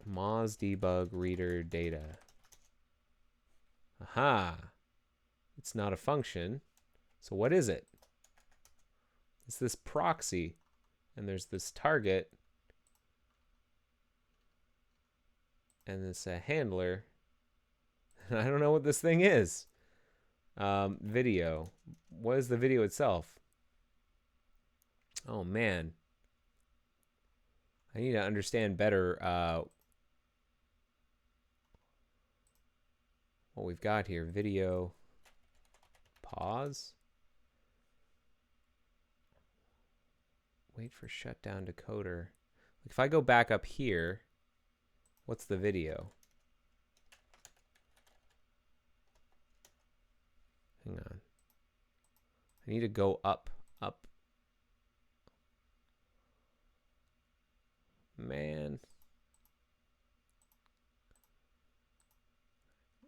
Moz debug reader data. Aha. It's not a function. So what is it? It's this proxy. And there's this target. And this handler. I don't know what this thing is. Video. What is the video itself? Oh, man. I need to understand better what we've got here. Video. Pause. Wait for shutdown decoder. If I go back up here, what's the video? Hang on. I need to go up. Man.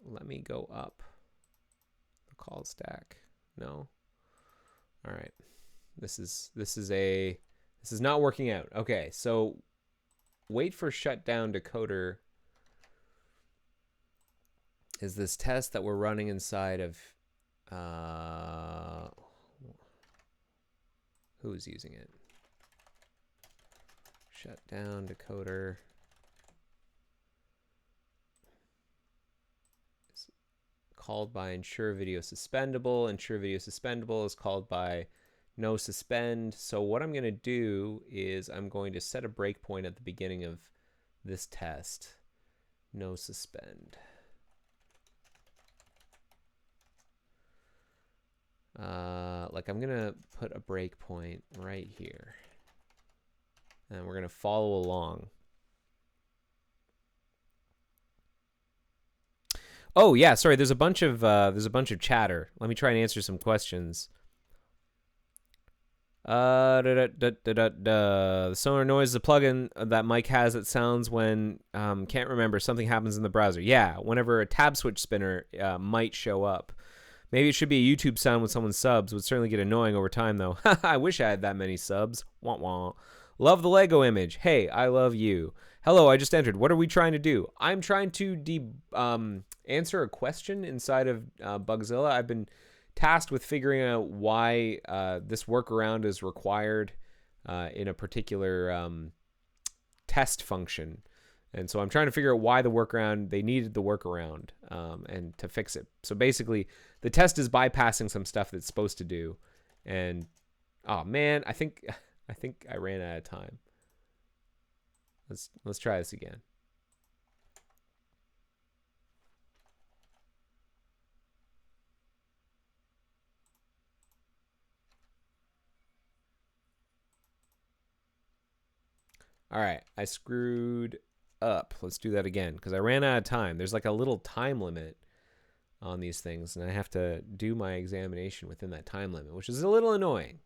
Let me go up. The call stack. No. All right. This is not working out. Okay, so wait for shutdown decoder is this test that we're running inside of who's using it? Shutdown decoder is called by ensure video suspendable. Ensure video suspendable is called by no suspend. So what I'm going to do is I'm going to set a breakpoint at the beginning of this test. No suspend. Like I'm going to put a breakpoint right here. And we're going to follow along. Oh yeah, sorry. There's a bunch of chatter. Let me try and answer some questions. The sonar noise is a plugin that Mike has that sounds when can't remember something happens in the browser. Yeah, whenever a tab switch spinner might show up. Maybe it should be a YouTube sound with someone's subs. Would certainly get annoying over time though. I wish I had that many subs. Wah wah. Love the Lego image. Hey, I love you. Hello, I just entered. What are we trying to do? I'm trying to answer a question inside of Bugzilla. I've been tasked with figuring out why this workaround is required in a particular test function. And so I'm trying to figure out why they needed the workaround and to fix it. So basically, the test is bypassing some stuff that's supposed to do. And, oh man, I think I ran out of time. Let's try this again. All right, I screwed up. Let's do that again because I ran out of time. There's like a little time limit on these things, and I have to do my examination within that time limit, which is a little annoying.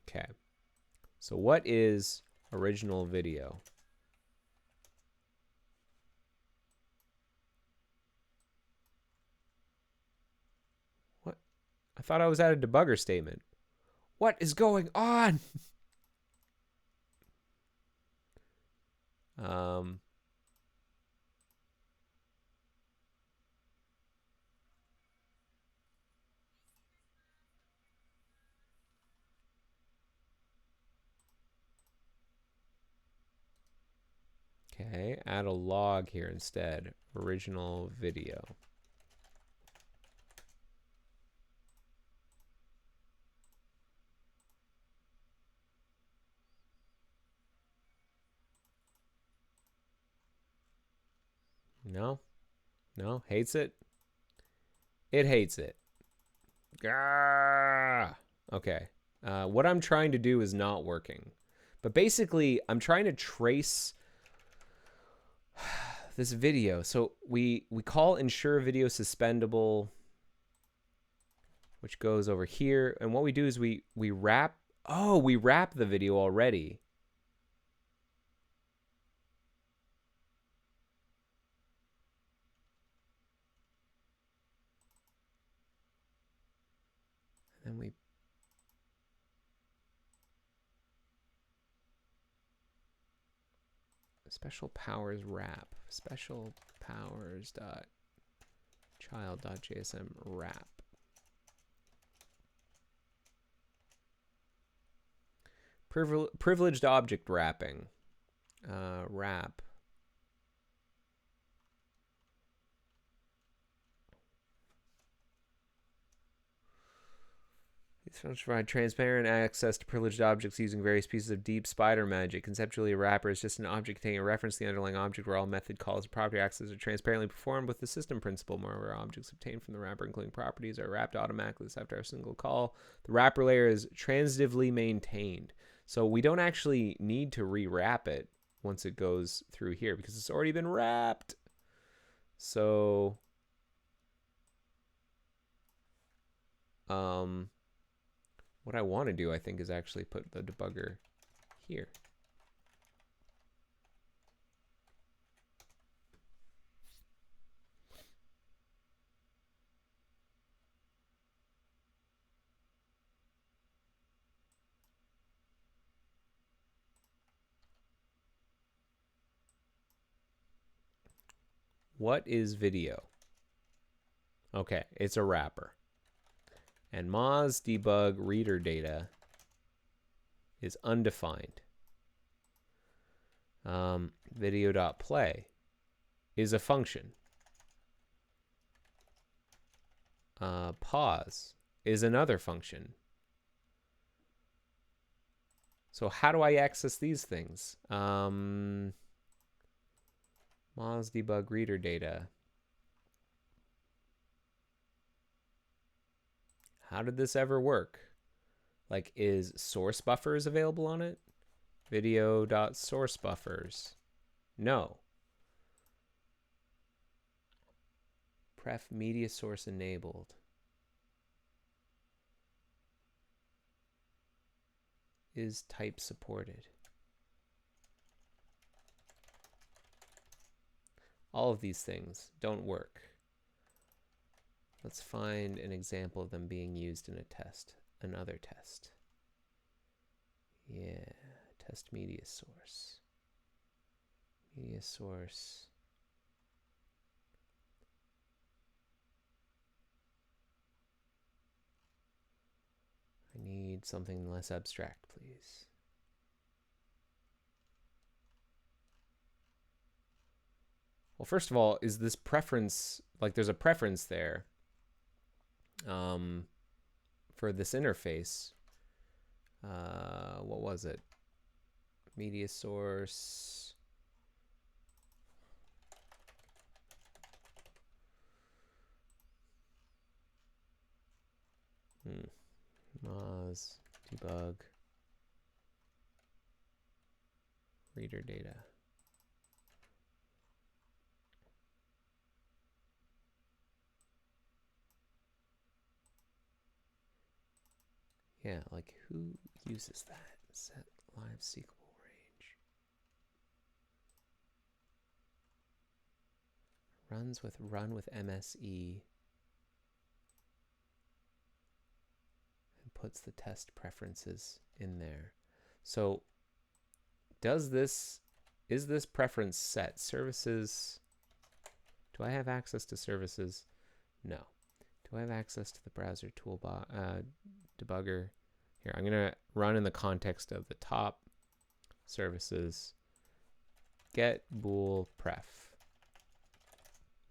Okay, so what is original video? What? I thought I was at a debugger statement. What is going on? Okay, add a log here instead. Original video. No, hates it. It hates it. Gah! Okay. What I'm trying to do is not working. But basically, I'm trying to trace This video. So we call ensure video suspendable, which goes over here. And what we do is we wrap. Oh, we wrap the video already. And then we special powers wrap. Special powers dot child dot JSM wrap. Privileged object wrapping. Wrap. These functions provide transparent access to privileged objects using various pieces of deep spider magic. Conceptually, a wrapper is just an object containing a reference to the underlying object where all method calls and property access are transparently performed with the system principle. Moreover, objects obtained from the wrapper, including properties, are wrapped automatically after a single call. The wrapper layer is transitively maintained. So we don't actually need to rewrap it once it goes through here because it's already been wrapped. So, what I want to do, I think, is actually put the debugger here. What is video? Okay, it's a wrapper. And Moz debug reader data is undefined. Video.play is a function. Pause is another function. So how do I access these things? Moz debug reader data. How did this ever work? Like, is source buffers available on it? Video.sourcebuffers. No. Pref media source enabled. Is type supported? All of these things don't work. Let's find an example of them being used in a test. Another test. Yeah, test media source. Media source. I need something less abstract, please. Well, first of all, is this preference, like there's a preference there for this interface. What was it? Media source. Moz debug reader data. Yeah, like who uses that? Set live sequel range. Run with MSE. And puts the test preferences in there. So is this preference set? Services. Do I have access to services? No. Do I have access to the browser toolbar debugger? Here, I'm gonna run in the context of the top services. Get bool pref.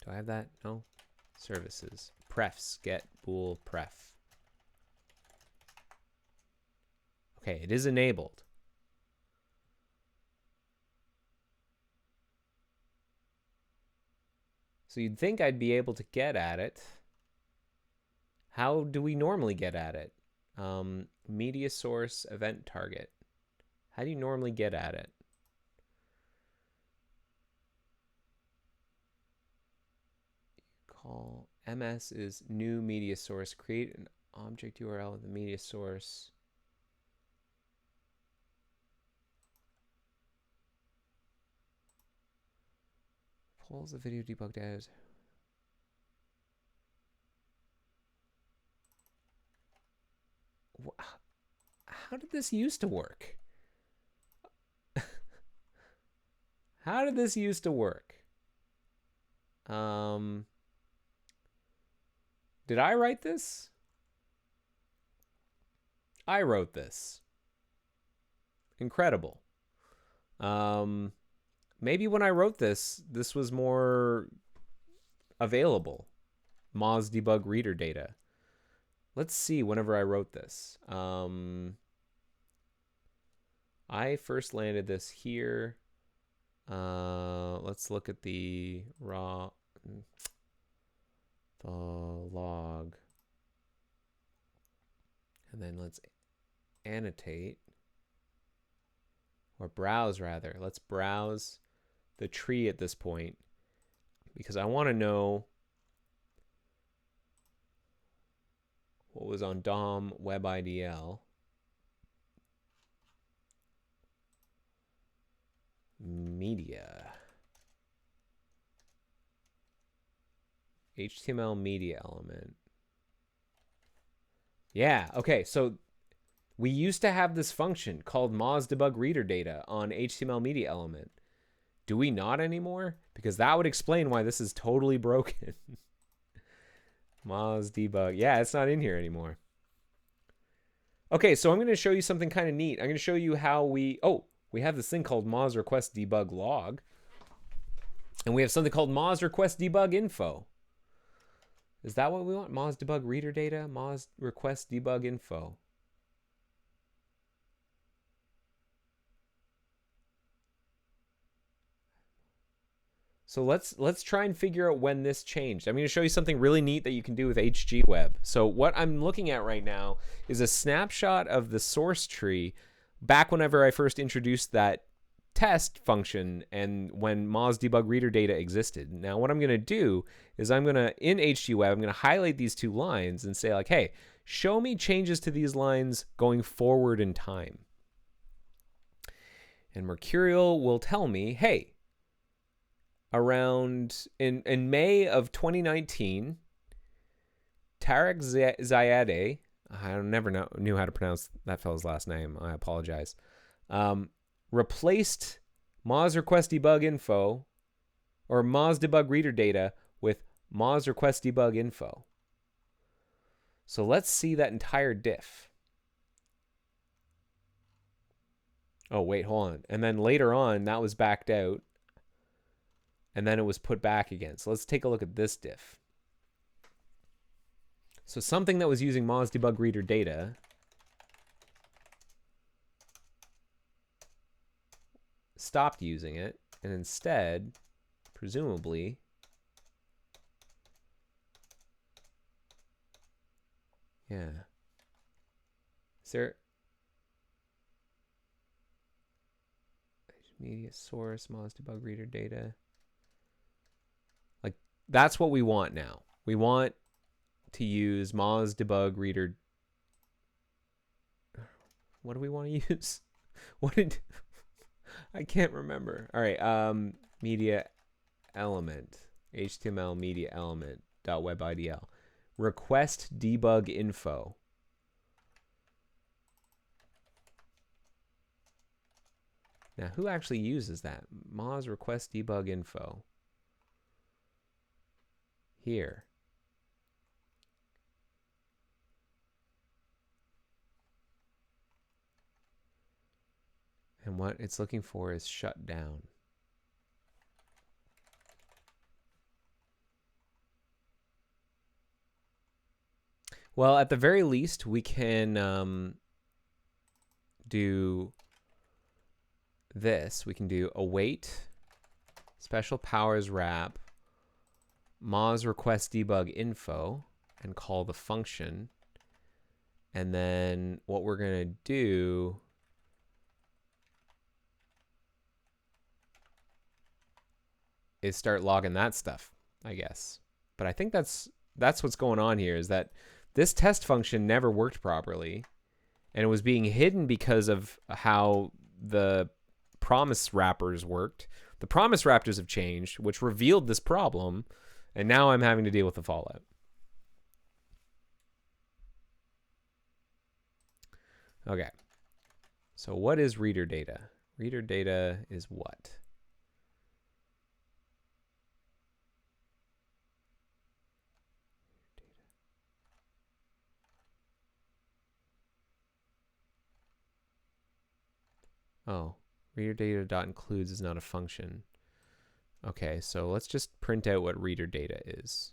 Do I have that? No. Services. Prefs. Get bool pref. Okay, it is enabled. So you'd think I'd be able to get at it. How do we normally get at it? Media source event target. How do you normally get at it? call ms is new media source. Create an object URL of the media source. Pulls the video debugged as. How did this used to work? How did this used to work? Did I write this? I wrote this. Incredible. Maybe when I wrote this, this was more available. Moz debug reader data. Let's see whenever I wrote this. I first landed this here. Let's look at the log. And then let's annotate. Or browse, rather. Let's browse the tree at this point, because I want to know what was on DOM WebIDL. Media. HTML media element. Yeah, okay, so we used to have this function called Moz debug reader data on HTML media element. Do we not anymore? Because that would explain why this is totally broken. Moz debug. Yeah, it's not in here anymore. Okay, so I'm going to show you something kind of neat. I'm going to show you how we have this thing called Moz request debug log. And we have something called Moz request debug info. Is that what we want? Moz debug reader data, Moz request debug info. So let's try and figure out when this changed. I'm going to show you something really neat that you can do with HGWeb. So what I'm looking at right now is a snapshot of the source tree back whenever I first introduced that test function and when Moz debug reader data existed. Now what I'm going to do is I'm going to, in HGWeb, I'm going to highlight these two lines and say like, hey, show me changes to these lines going forward in time. And Mercurial will tell me, hey, around in May of 2019, Tarek Zayadeh, I never knew how to pronounce that fellow's last name. I apologize. Replaced Moz request debug info or Moz debug reader data with Moz request debug info. So let's see that entire diff. Oh, wait, hold on. And then later on, that was backed out. And then it was put back again. So let's take a look at this diff. So something that was using Moz debug reader data stopped using it, and instead, presumably, yeah. Is there media source, Moz debug reader data? Like, that's what we want now. We want to use Moz debug reader. What do we want to use? What did I can't remember. All right, media element, HTML media element dot WebIDL, request debug info. Now, who actually uses that? Moz request debug info. Here. And what it's looking for is shutdown. Well, at the very least, we can do this. We can do await special powers wrap Moz request debug info and call the function. And then what we're going to do is start logging that stuff, I guess. But I think that's what's going on here, is that this test function never worked properly, and it was being hidden because of how the promise wrappers worked. The promise wrappers have changed, which revealed this problem, and now I'm having to deal with the fallout. Okay. So what is reader data? Reader data is what? Oh, reader data dot includes is not a function. Okay, so let's just print out what reader data is.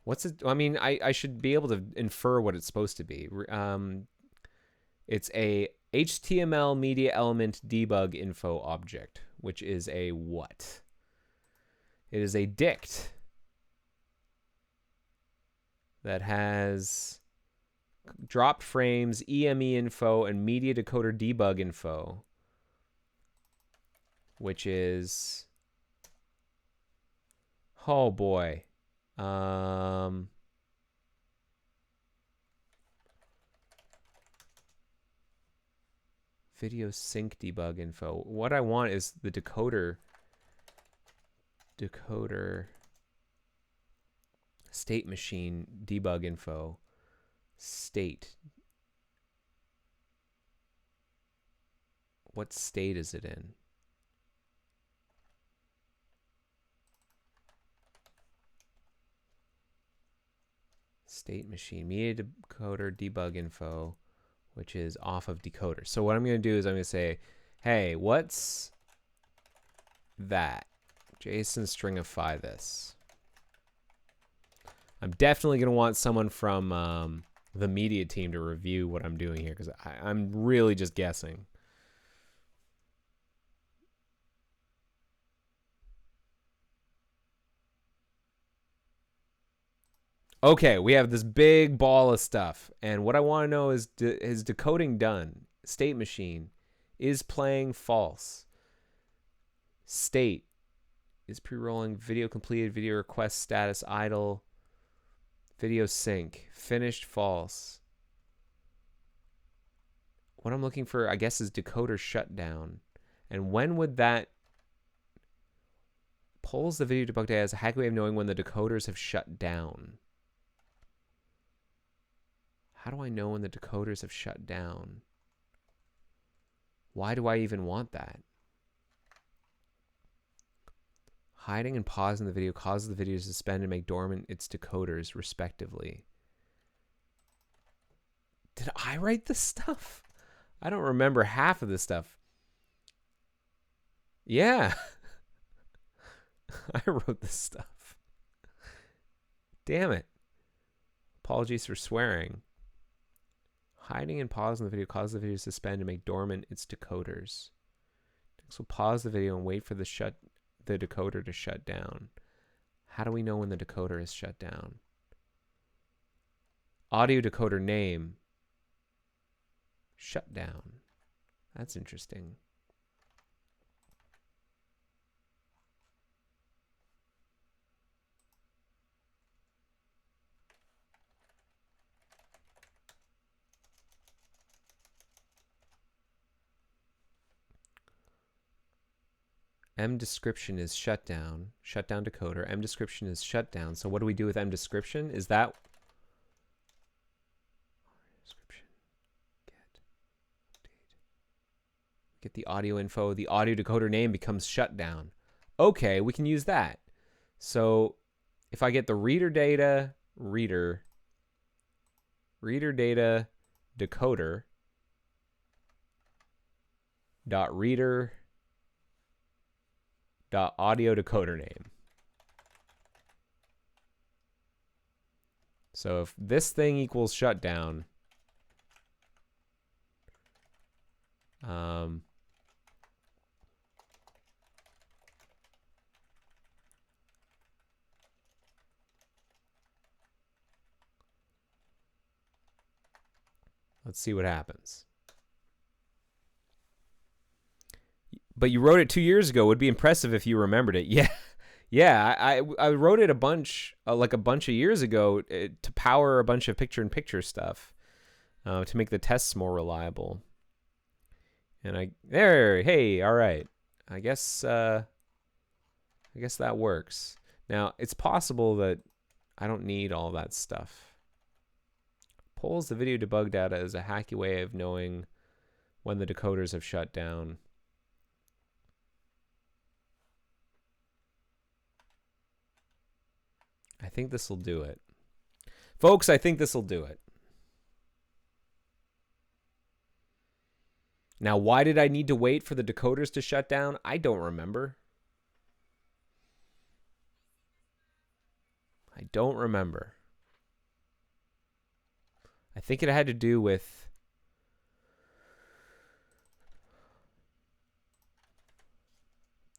What's it? I mean, I should be able to infer what it's supposed to be. It's a HTML media element debug info object, which is a what? It is a dict that has dropped frames, EME info, and media decoder debug info, which is, oh boy, video sync debug info. What I want is the decoder state machine debug info. State. What state is it in? State machine media decoder debug info, which is off of decoder. So what I'm going to do is I'm going to say, hey, what's that? JSON stringify this. I'm definitely going to want someone from the media team to review what I'm doing here, because I'm really just guessing. Okay, we have this big ball of stuff, and what I want to know is decoding done? State machine is playing false. State is pre-rolling, video completed, video request status idle, video sync finished false. What I'm looking for, I guess, is decoder shutdown. And when would that pulls the video debug data as a hack way of knowing when the decoders have shut down? How do I know when the decoders have shut down? Why do I even want that? Hiding and pausing the video causes the video to suspend and make dormant its decoders, respectively. Did I write this stuff? I don't remember half of this stuff. Yeah. I wrote this stuff. Damn it. Apologies for swearing. Hiding and pausing the video causes the video to suspend and make dormant its decoders. So pause the video and wait for the decoder to shut down. How do we know when the decoder is shut down? Audio decoder name. Shutdown. That's interesting. M description is shutdown. Shutdown decoder. M description is shutdown. So what do we do with M description? Is that description? Get the audio info. The audio decoder name becomes shutdown. Okay, we can use that. So if I get the reader data decoder dot reader dot audio decoder name. So if this thing equals shutdown, let's see what happens. But you wrote it 2 years ago. It would be impressive if you remembered it. Yeah, Yeah, I wrote it a bunch, like a bunch of years ago, to power a bunch of picture-in-picture stuff, to make the tests more reliable. And hey, all right. I guess that works. Now, it's possible that I don't need all that stuff. Pulls the video debug data as a hacky way of knowing when the decoders have shut down. I think this will do it. Folks, I think this will do it. Now, why did I need to wait for the decoders to shut down? I don't remember. I don't remember. I think it had to do with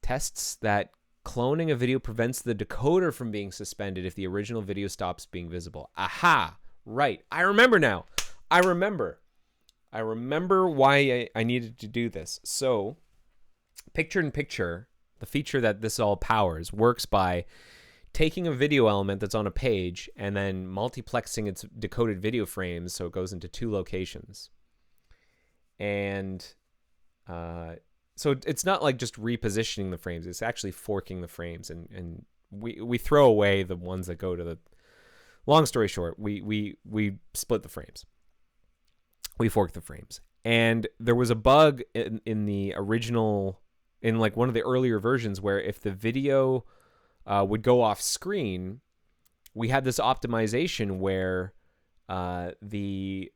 tests that cloning a video prevents the decoder from being suspended if the original video stops being visible. Aha! Right. I remember now. I remember why I needed to do this. So, picture-in-picture, the feature that this all powers, works by taking a video element that's on a page and then multiplexing its decoded video frames so it goes into two locations. And so it's not like just repositioning the frames. It's actually forking the frames. And we throw away the ones that go to the... Long story short, we split the frames. We fork the frames. And there was a bug in the original... in like one of the earlier versions where if the video would go off screen, we had this optimization where the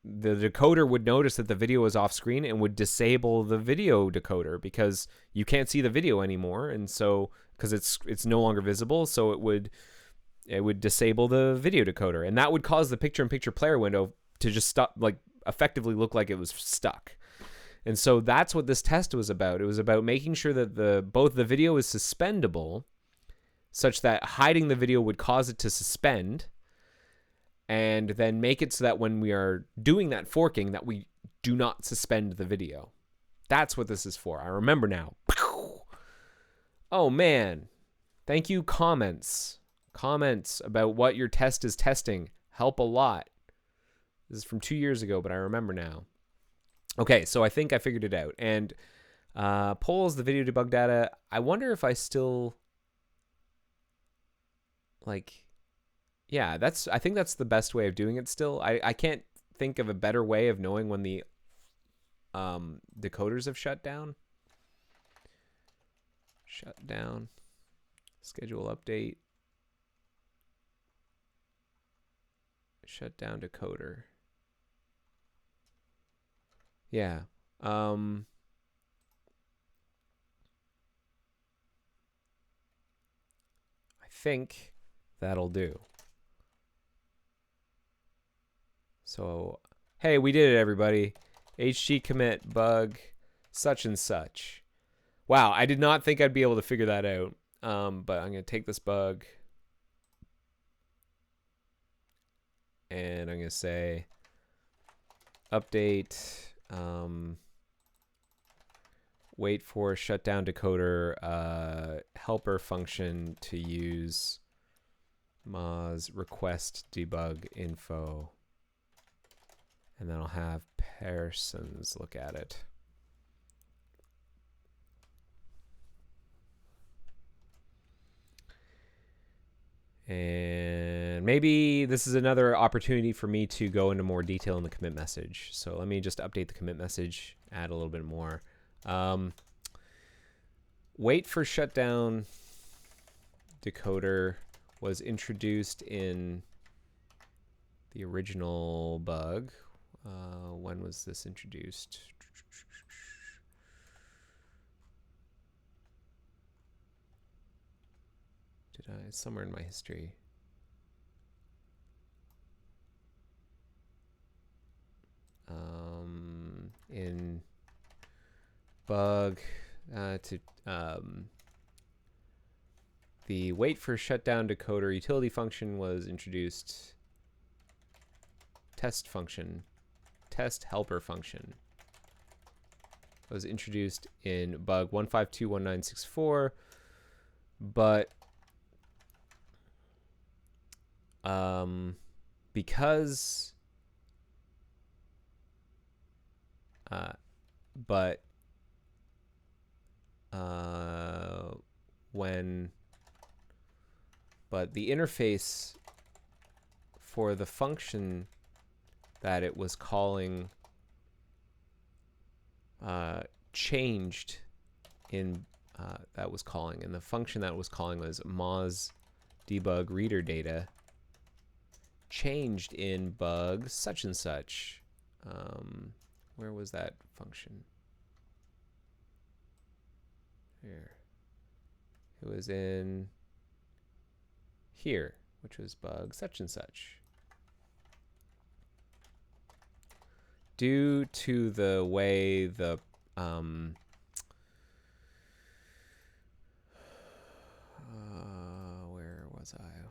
decoder would notice that the video was off screen and would disable the video decoder because you can't see the video anymore, and so because it's no longer visible, so it would disable the video decoder, and that would cause the picture-in-picture player window to just stop, like effectively look like it was stuck. And so that's what this test was about. It was about making sure that both the video is suspendable, such that hiding the video would cause it to suspend, and then make it so that when we are doing that forking, that we do not suspend the video. That's what this is for. I remember now. Oh man. Thank you, comments. Comments about what your test is testing help a lot. This is from 2 years ago, but I remember now. Okay, so I think I figured it out. And polls the video debug data. I wonder if I still... like... yeah, I think that's the best way of doing it still. I can't think of a better way of knowing when the decoders have shut down. Shut down. Schedule update. Shutdown decoder. Yeah. I think that'll do. So, hey, we did it, everybody. HG commit bug such and such. Wow, I did not think I'd be able to figure that out. But I'm going to take this bug and I'm going to say update, wait for shutdown decoder helper function to use Moz request debug info. And then I'll have Pearsons look at it. And maybe this is another opportunity for me to go into more detail in the commit message. So let me just update the commit message, add a little bit more. Wait for shutdown decoder was introduced in the original bug. When was this introduced? Somewhere in my history. In bug the wait for shutdown decoder utility function was introduced. Test function, test helper function was introduced in bug 1521964. But because but when but the interface for the function that it was calling changed in that was calling, and the function that was calling was moz debug reader data changed in bug such and such. Where was that function? Here. It was in here, which was bug such and such. Due to the way the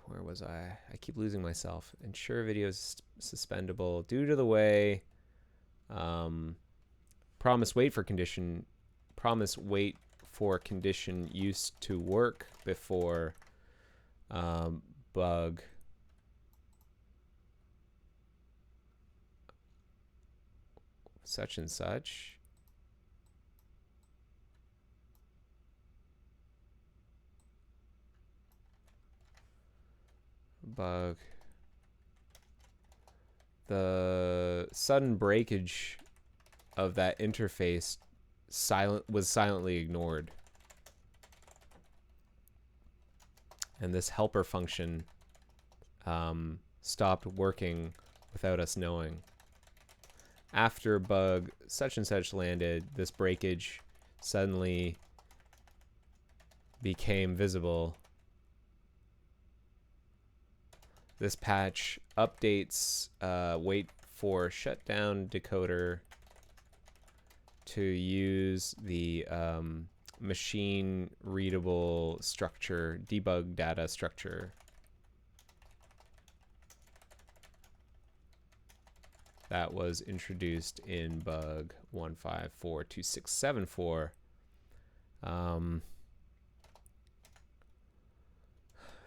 where was I? I keep losing myself. Ensure video is suspendable due to the way promise wait for condition used to work before bug such and such. Bug. The sudden breakage of that interface was silently ignored. And this helper function stopped working without us knowing. After bug such and such landed, this breakage suddenly became visible. This patch updates wait for Shutdown Decoder to use the machine readable structure, debug data structure that was introduced in bug 1542674.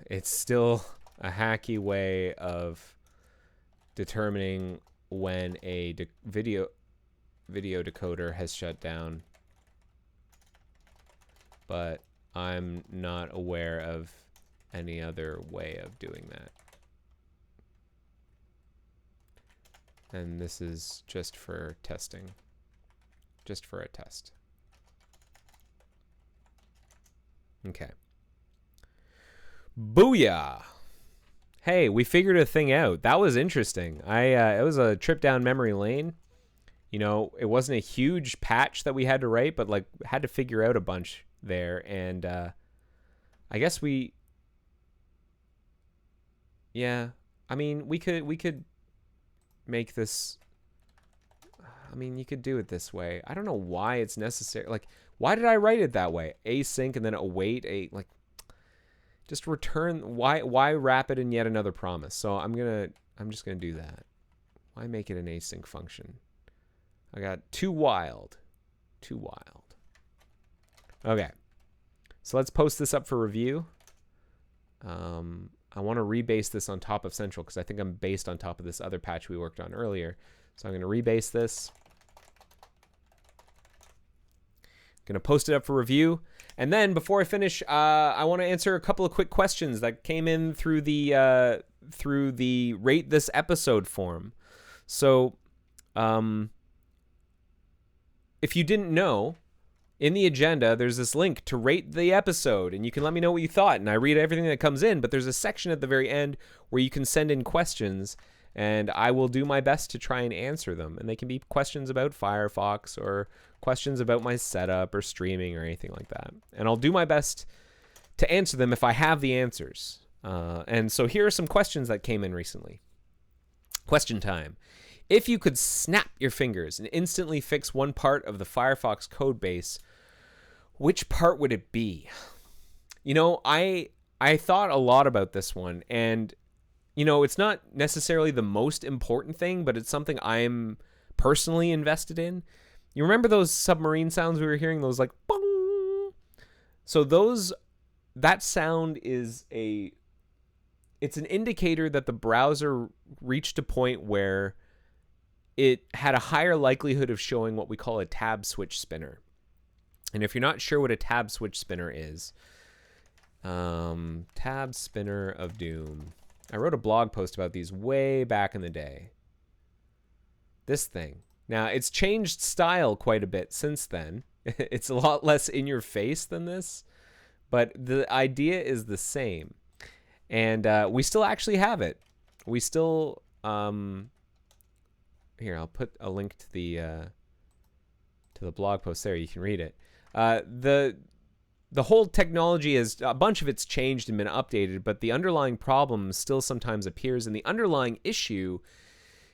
It's still a hacky way of determining when a video decoder has shut down, but I'm not aware of any other way of doing that. And this is just for testing, just for a test. Okay. Booyah! Hey, we figured a thing out. That was interesting. It was a trip down memory lane. You know, it wasn't a huge patch that we had to write, but like had to figure out a bunch there. And I guess yeah. I mean, we could make this. I mean, you could do it this way. I don't know why it's necessary. Like, why did I write it that way? Async and then await like. Just return. Why wrap it in yet another promise? So I'm just gonna do that. Why make it an async function? I got too wild. Okay, so let's post this up for review. I want to rebase this on top of Central because I think I'm based on top of this other patch we worked on earlier. So I'm gonna rebase this. Gonna post it up for review. And then before I finish, I want to answer a couple of quick questions that came in through the Rate This Episode form. So, if you didn't know, in the agenda, there's this link to rate the episode, and you can let me know what you thought. And I read everything that comes in, but there's a section at the very end where you can send in questions, and I will do my best to try and answer them. And they can be questions about Firefox or questions about my setup or streaming or anything like that. And I'll do my best to answer them if I have the answers. And so here are some questions that came in recently. Question time. If you could snap your fingers and instantly fix one part of the Firefox code base, which part would it be? You know, I thought a lot about this one, and you know, it's not necessarily the most important thing, but it's something I'm personally invested in. You remember those submarine sounds we were hearing? Those like bong. So those that sound is it's an indicator that the browser reached a point where it had a higher likelihood of showing what we call a tab switch spinner. And if you're not sure what a tab switch spinner is, tab spinner of doom. I wrote a blog post about these way back in the day. This thing. Now, it's changed style quite a bit since then. It's a lot less in your face than this, but the idea is the same. And we still actually have it. We still here, I'll put a link to the blog post there. You can read it. The whole technology is, a bunch of it's changed and been updated, but the underlying problem still sometimes appears, and the underlying issue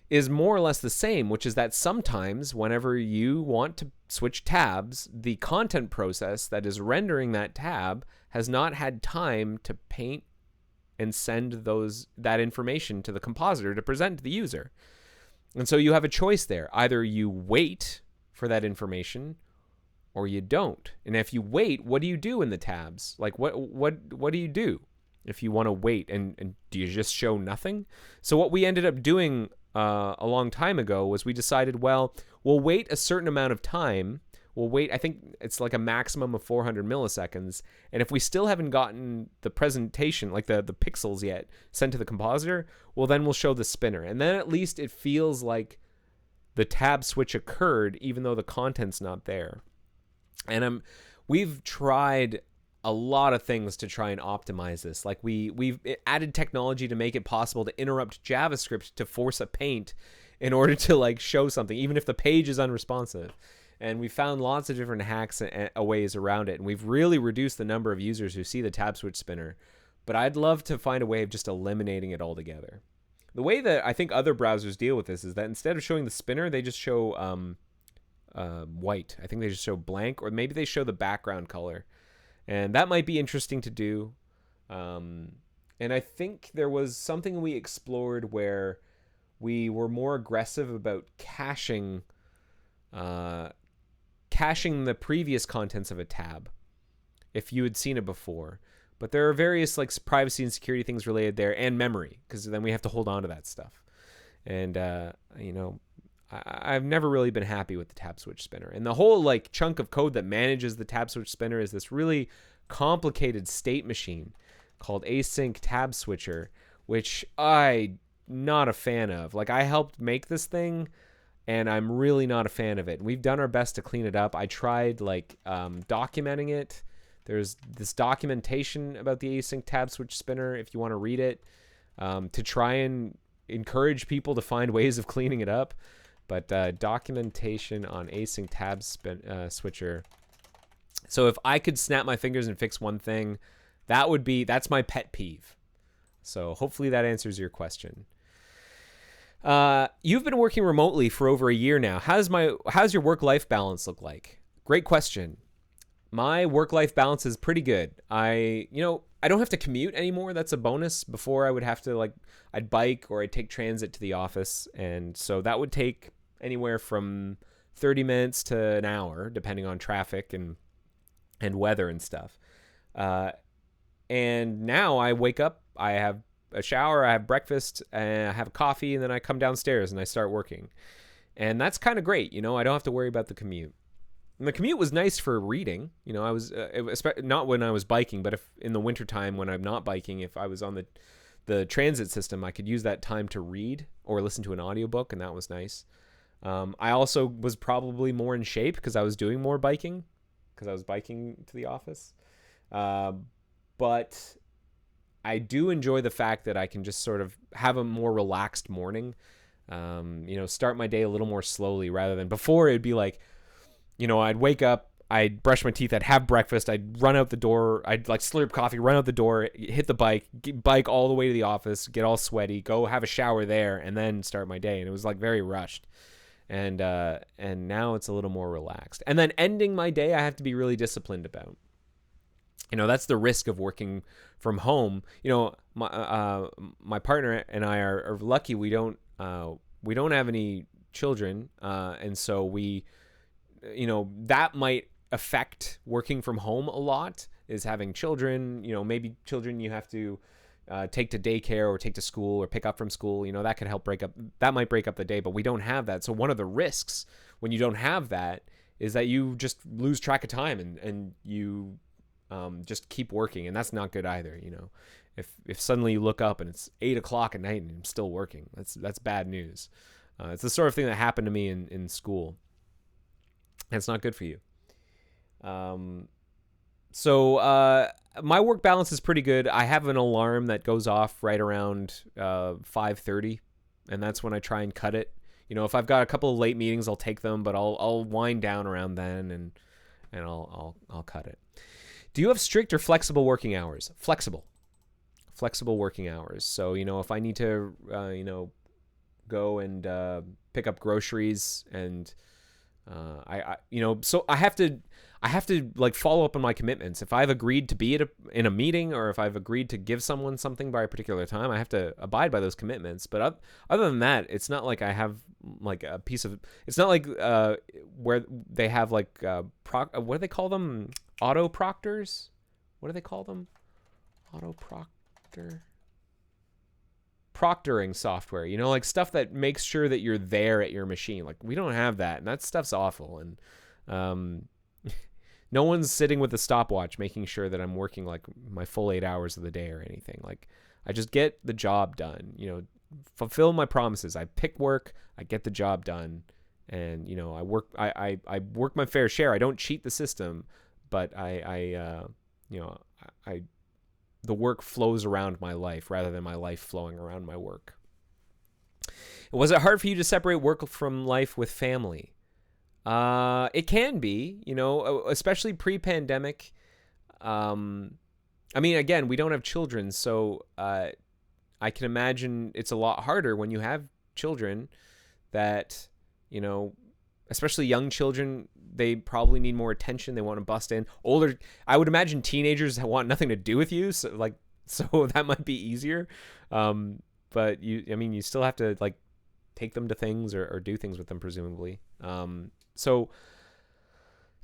is more or less the same, which is that sometimes whenever you want to switch tabs, the content process that is rendering that tab has not had time to paint and send that information to the compositor to present to the user. And so you have a choice there. Either you wait for that information or you don't. And if you wait, what do you do in the tabs? Like what do you do if you want to wait, and do you just show nothing? So what we ended up doing a long time ago was we decided, well, we'll wait a certain amount of time. We'll wait, I think it's like a maximum of 400 milliseconds. And if we still haven't gotten the presentation, like the pixels yet, sent to the compositor, well, then we'll show the spinner. And then at least it feels like the tab switch occurred, even though the content's not there. And we've tried a lot of things to try and optimize this. Like we've added technology to make it possible to interrupt JavaScript to force a paint in order to like show something, even if the page is unresponsive. And we found lots of different hacks and ways around it. And we've really reduced the number of users who see the tab switch spinner. But I'd love to find a way of just eliminating it altogether. The way that I think other browsers deal with this is that instead of showing the spinner, they just show white. I think they just show blank, or maybe they show the background color. And that might be interesting to do. And I think there was something we explored where we were more aggressive about caching the previous contents of a tab if you had seen it before. But there are various like privacy and security things related there, and memory, because then we have to hold on to that stuff. And I've never really been happy with the tab switch spinner. And the whole like chunk of code that manages the tab switch spinner is this really complicated state machine called async tab switcher, which I'm not a fan of. Like, I helped make this thing, and I'm really not a fan of it. We've done our best to clean it up. I tried like documenting it. There's this documentation about the async tab switch spinner if you want to read it, to try and encourage people to find ways of cleaning it up. But documentation on async tab switcher. So if I could snap my fingers and fix one thing, that's my pet peeve. So hopefully that answers your question. You've been working remotely for over a year now. How's your work-life balance look like? Great question. My work-life balance is pretty good. I don't have to commute anymore. That's a bonus. Before I would have to I'd bike or I'd take transit to the office. And so that would take anywhere from 30 minutes to an hour, depending on traffic and weather and stuff. And now I wake up, I have a shower, I have breakfast, and I have a coffee, and then I come downstairs and I start working. And that's kind of great. I don't have to worry about the commute. And the commute was nice for reading. I was not when I was biking, but if in the wintertime when I'm not biking, if I was on the transit system, I could use that time to read or listen to an audiobook, and that was nice. I also was probably more in shape because I was doing more biking, because I was biking to the office. But I do enjoy the fact that I can just sort of have a more relaxed morning, start my day a little more slowly rather than before. It'd be like, I'd wake up, I'd brush my teeth, I'd have breakfast, I'd run out the door, I'd slurp coffee, run out the door, hit the bike all the way to the office, get all sweaty, go have a shower there, and then start my day. And it was very rushed. And now it's a little more relaxed. And then ending my day, I have to be really disciplined about. That's the risk of working from home. My partner and I are lucky. We don't have any children, and so we, that might affect working from home a lot. is having children. Maybe children you have to take to daycare or take to school or pick up from school. That might break up the day, but we don't have that. So one of the risks when you don't have that is that you just lose track of time and you just keep working, and that's not good either. If suddenly you look up and it's 8 o'clock at night and I'm still working, that's bad news. It's the sort of thing that happened to me in school. It's not good for you. So my work balance is pretty good. I have an alarm that goes off right around 5:30, and that's when I try and cut it. If I've got a couple of late meetings, I'll take them, but I'll wind down around then, and I'll cut it. Do you have strict or flexible working hours? Flexible working hours. So if I need to go and pick up groceries, and so I have to like follow up on my commitments. If I've agreed to be in a meeting, or if I've agreed to give someone something by a particular time, I have to abide by those commitments. But other than that, it's not like I have like a piece of. It's not like where they have like what do they call them? Auto proctors? What do they call them? Auto proctor. Proctoring software, like stuff that makes sure that you're there at your machine. Like, we don't have that, and that stuff's awful. And no one's sitting with a stopwatch making sure that I'm working like my full 8 hours of the day or anything. Like, I just get the job done, fulfill my promises. I pick work, I get the job done, and I work my fair share. I don't cheat the system, but the work flows around my life rather than my life flowing around my work. Was it hard for you to separate work from life with family? It can be, especially pre-pandemic. Again, we don't have children, so I can imagine it's a lot harder when you have children that, especially young children, they probably need more attention. They want to bust in. Older, I would imagine teenagers want nothing to do with you, so that might be easier. But you still have to like take them to things or do things with them, presumably. So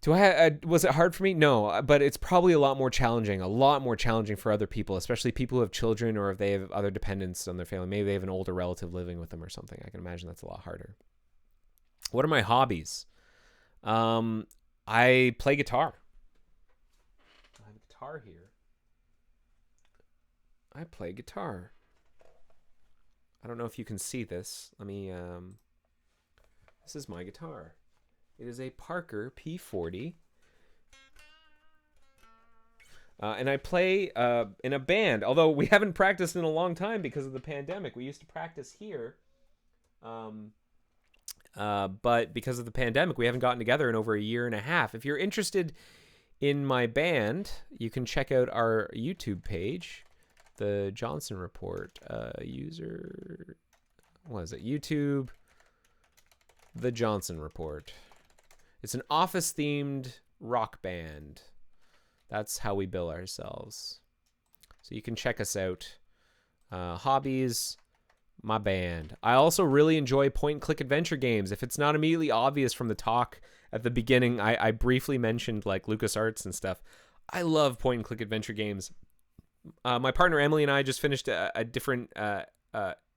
was it hard for me? No, but it's probably a lot more challenging for other people, especially people who have children, or if they have other dependents on their family. Maybe they have an older relative living with them or something. I can imagine that's a lot harder. What are my hobbies? I play guitar. I have a guitar here. I play guitar. I don't know if you can see this. Let me, this is my guitar. It is a Parker P40. And I play in a band, although we haven't practiced in a long time because of the pandemic. We used to practice here. But because of the pandemic, we haven't gotten together in over a year and a half. If you're interested in my band, you can check out our YouTube page, The Johnson Report. User, what is it? YouTube, The Johnson Report. It's an office-themed rock band. That's how we bill ourselves. So you can check us out. Hobbies, my band. I also really enjoy point-and-click adventure games. If it's not immediately obvious from the talk at the beginning, I briefly mentioned like LucasArts and stuff. I love point-and-click adventure games. My partner Emily and I just finished a different.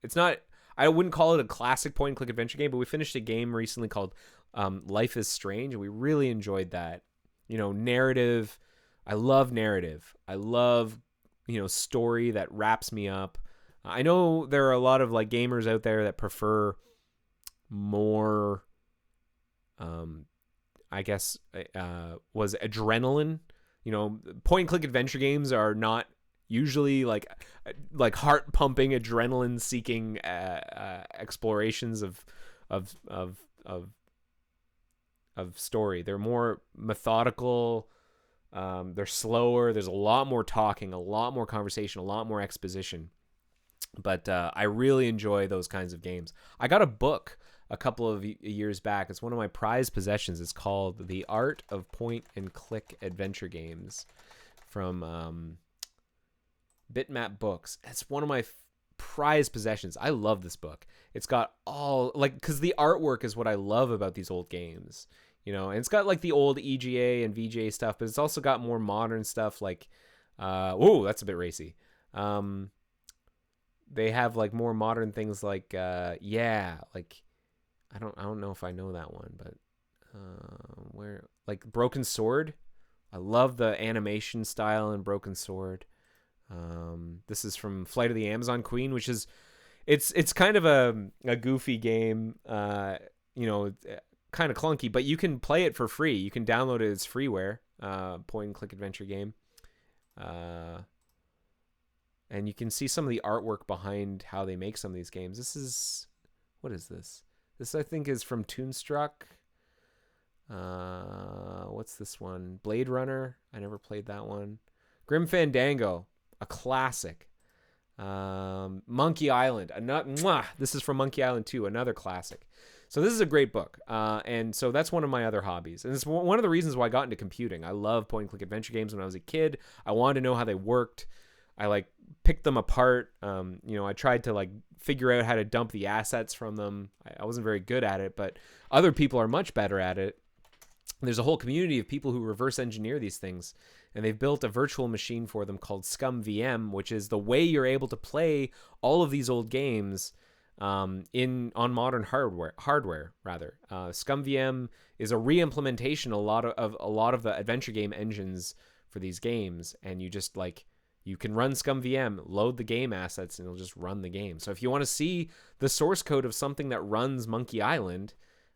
It's not. I wouldn't call it a classic point-and-click adventure game, but we finished a game recently called Life is Strange, and we really enjoyed that. Narrative. I love narrative. I love story that wraps me up. I know there are a lot of like gamers out there that prefer more, I guess, was adrenaline. Point and click adventure games are not usually like heart pumping, adrenaline seeking explorations of story. They're more methodical. They're slower. There's a lot more talking, a lot more conversation, a lot more exposition. But I really enjoy those kinds of games. I got a book a couple of years back. It's one of my prized possessions. It's called The Art of Point and Click Adventure Games from Bitmap Books. It's one of my prized possessions. I love this book. It's got all, because the artwork is what I love about these old games. and it's got like the old EGA and VGA stuff, but it's also got more modern stuff like, oh, that's a bit racy. They have like more modern things like, like I don't know if I know that one, but where like Broken Sword. I love the animation style in Broken Sword. This is from Flight of the Amazon Queen, which is it's kind of a goofy game, kind of clunky, but you can play it for free. You can download it as freeware, point and click adventure game. And you can see some of the artwork behind how they make some of these games. What is this? This I think is from Toonstruck. What's this one? Blade Runner. I never played that one. Grim Fandango, a classic. Monkey Island. This is from Monkey Island 2, another classic. So this is a great book. And so that's one of my other hobbies. And it's one of the reasons why I got into computing. I love point and click adventure games when I was a kid. I wanted to know how they worked. I like picked them apart. I tried to like figure out how to dump the assets from them. I wasn't very good at it, but other people are much better at it. There's a whole community of people who reverse engineer these things, and they've built a virtual machine for them called ScumVM, which is the way you're able to play all of these old games on modern hardware. ScumVM is a re-implementation of a lot of the adventure game engines for these games, and you can run ScumVM, load the game assets, and it'll just run the game. So if you want to see the source code of something that runs Monkey Island,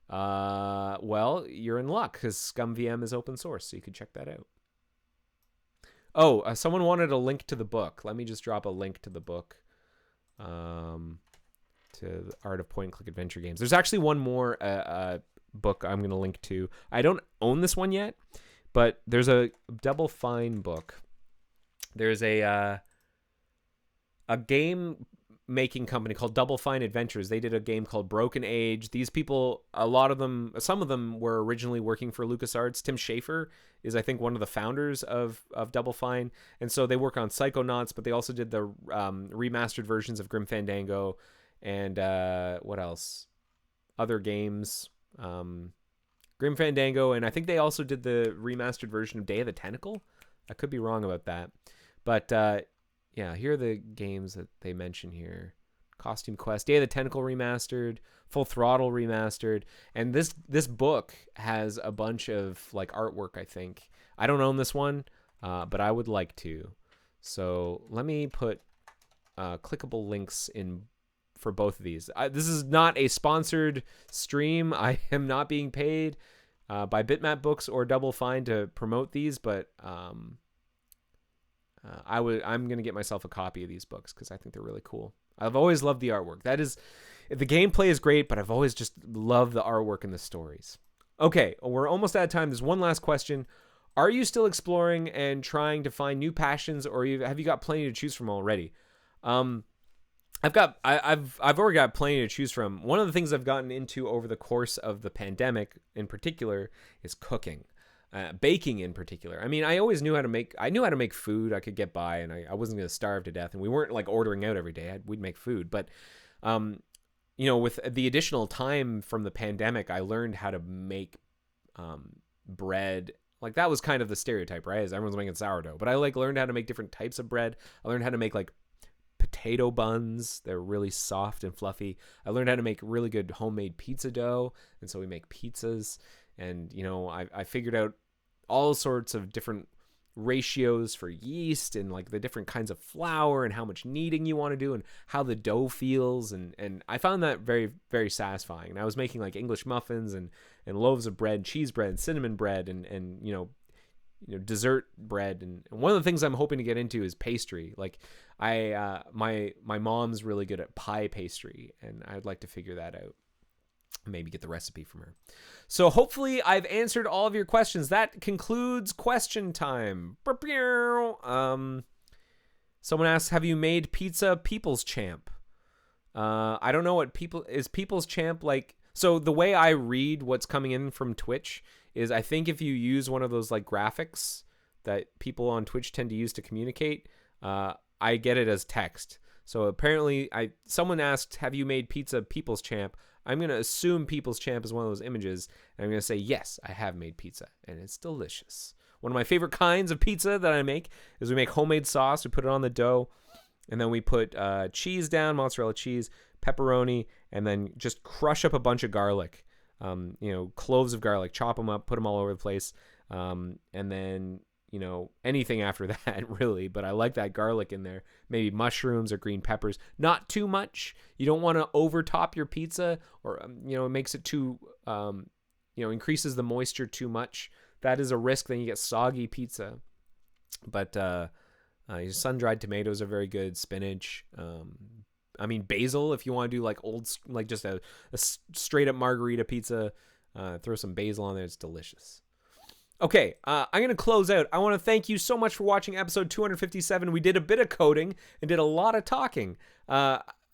well, you're in luck because ScumVM is open source, so you can check that out. Oh, someone wanted a link to the book. Let me just drop a link to the book, to the Art of Point and Click Adventure Games. There's actually one more book I'm going to link to. I don't own this one yet, but there's a Double Fine book. There's a game making company called Double Fine Adventures. They did a game called Broken Age. These people, some of them were originally working for LucasArts. Tim Schafer is, I think, one of the founders of Double Fine. And so they work on Psychonauts, but they also did the remastered versions of Grim Fandango and what else? Other games. Grim Fandango, and I think they also did the remastered version of Day of the Tentacle. I could be wrong about that. But yeah, here are the games that they mention here. Costume Quest, Day of the Tentacle remastered, Full Throttle remastered, and this book has a bunch of like artwork, I think. I don't own this one, but I would like to. So let me put clickable links in for both of these. This is not a sponsored stream. I am not being paid by Bitmap Books or Double Fine to promote these, but I'm going to get myself a copy of these books because I think they're really cool. I've always loved the artwork. The gameplay is great, but I've always just loved the artwork and the stories. Okay, we're almost out of time. There's one last question. Are you still exploring and trying to find new passions, or have you got plenty to choose from already? I've already got plenty to choose from. One of the things I've gotten into over the course of the pandemic in particular is cooking. Baking in particular. I mean, I always knew how to make food. I could get by, and I wasn't going to starve to death. And we weren't like ordering out every day. We'd make food. But, with the additional time from the pandemic, I learned how to make bread. Like that was kind of the stereotype, right? Is everyone's making sourdough. But I learned how to make different types of bread. I learned how to make like potato buns. They're really soft and fluffy. I learned how to make really good homemade pizza dough. And so we make pizzas. And, I figured out all sorts of different ratios for yeast and like the different kinds of flour and how much kneading you want to do and how the dough feels. And I found that very, very satisfying. And I was making like English muffins and loaves of bread, cheese bread, and cinnamon bread and dessert bread. And one of the things I'm hoping to get into is pastry. Like my mom's really good at pie pastry, and I'd like to figure that out. Maybe get the recipe from her. So hopefully I've answered all of your questions. That concludes question time. Someone asks, have you made pizza People's Champ? I don't know what People's Champ like. So the way I read what's coming in from Twitch is I think if you use one of those like graphics that people on Twitch tend to use to communicate, I get it as text. So apparently someone asked, have you made pizza People's Champ? I'm going to assume People's Champ is one of those images, and I'm going to say, yes, I have made pizza, and it's delicious. One of my favorite kinds of pizza that I make is we make homemade sauce. We put it on the dough, and then we put cheese down, mozzarella cheese, pepperoni, and then just crush up a bunch of garlic. Cloves of garlic, chop them up, put them all over the place, and then anything after that really, but I like that garlic in there. Maybe mushrooms or green peppers, not too much. You don't want to overtop your pizza, or it makes it too increases the moisture too much. That is a risk. Then you get soggy pizza. But sun-dried tomatoes are very good. Spinach, basil, if you want to do like just a straight up margarita pizza, throw some basil on there. It's delicious. Okay, I'm going to close out. I want to thank you so much for watching episode 257. We did a bit of coding and did a lot of talking.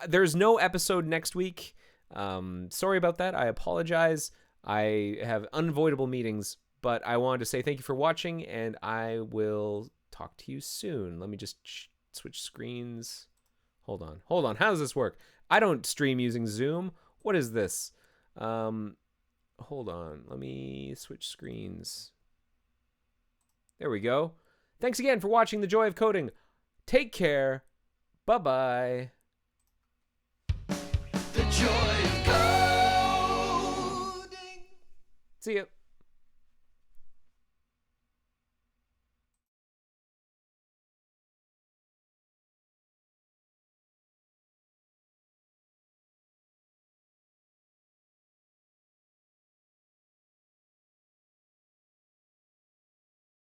There's no episode next week. Sorry about that. I apologize. I have unavoidable meetings, but I wanted to say thank you for watching, and I will talk to you soon. Let me just switch screens. Hold on. How does this work? I don't stream using Zoom. What is this? Hold on. Let me switch screens. There we go. Thanks again for watching The Joy of Coding. Take care. Bye-bye. The joy of coding. See ya.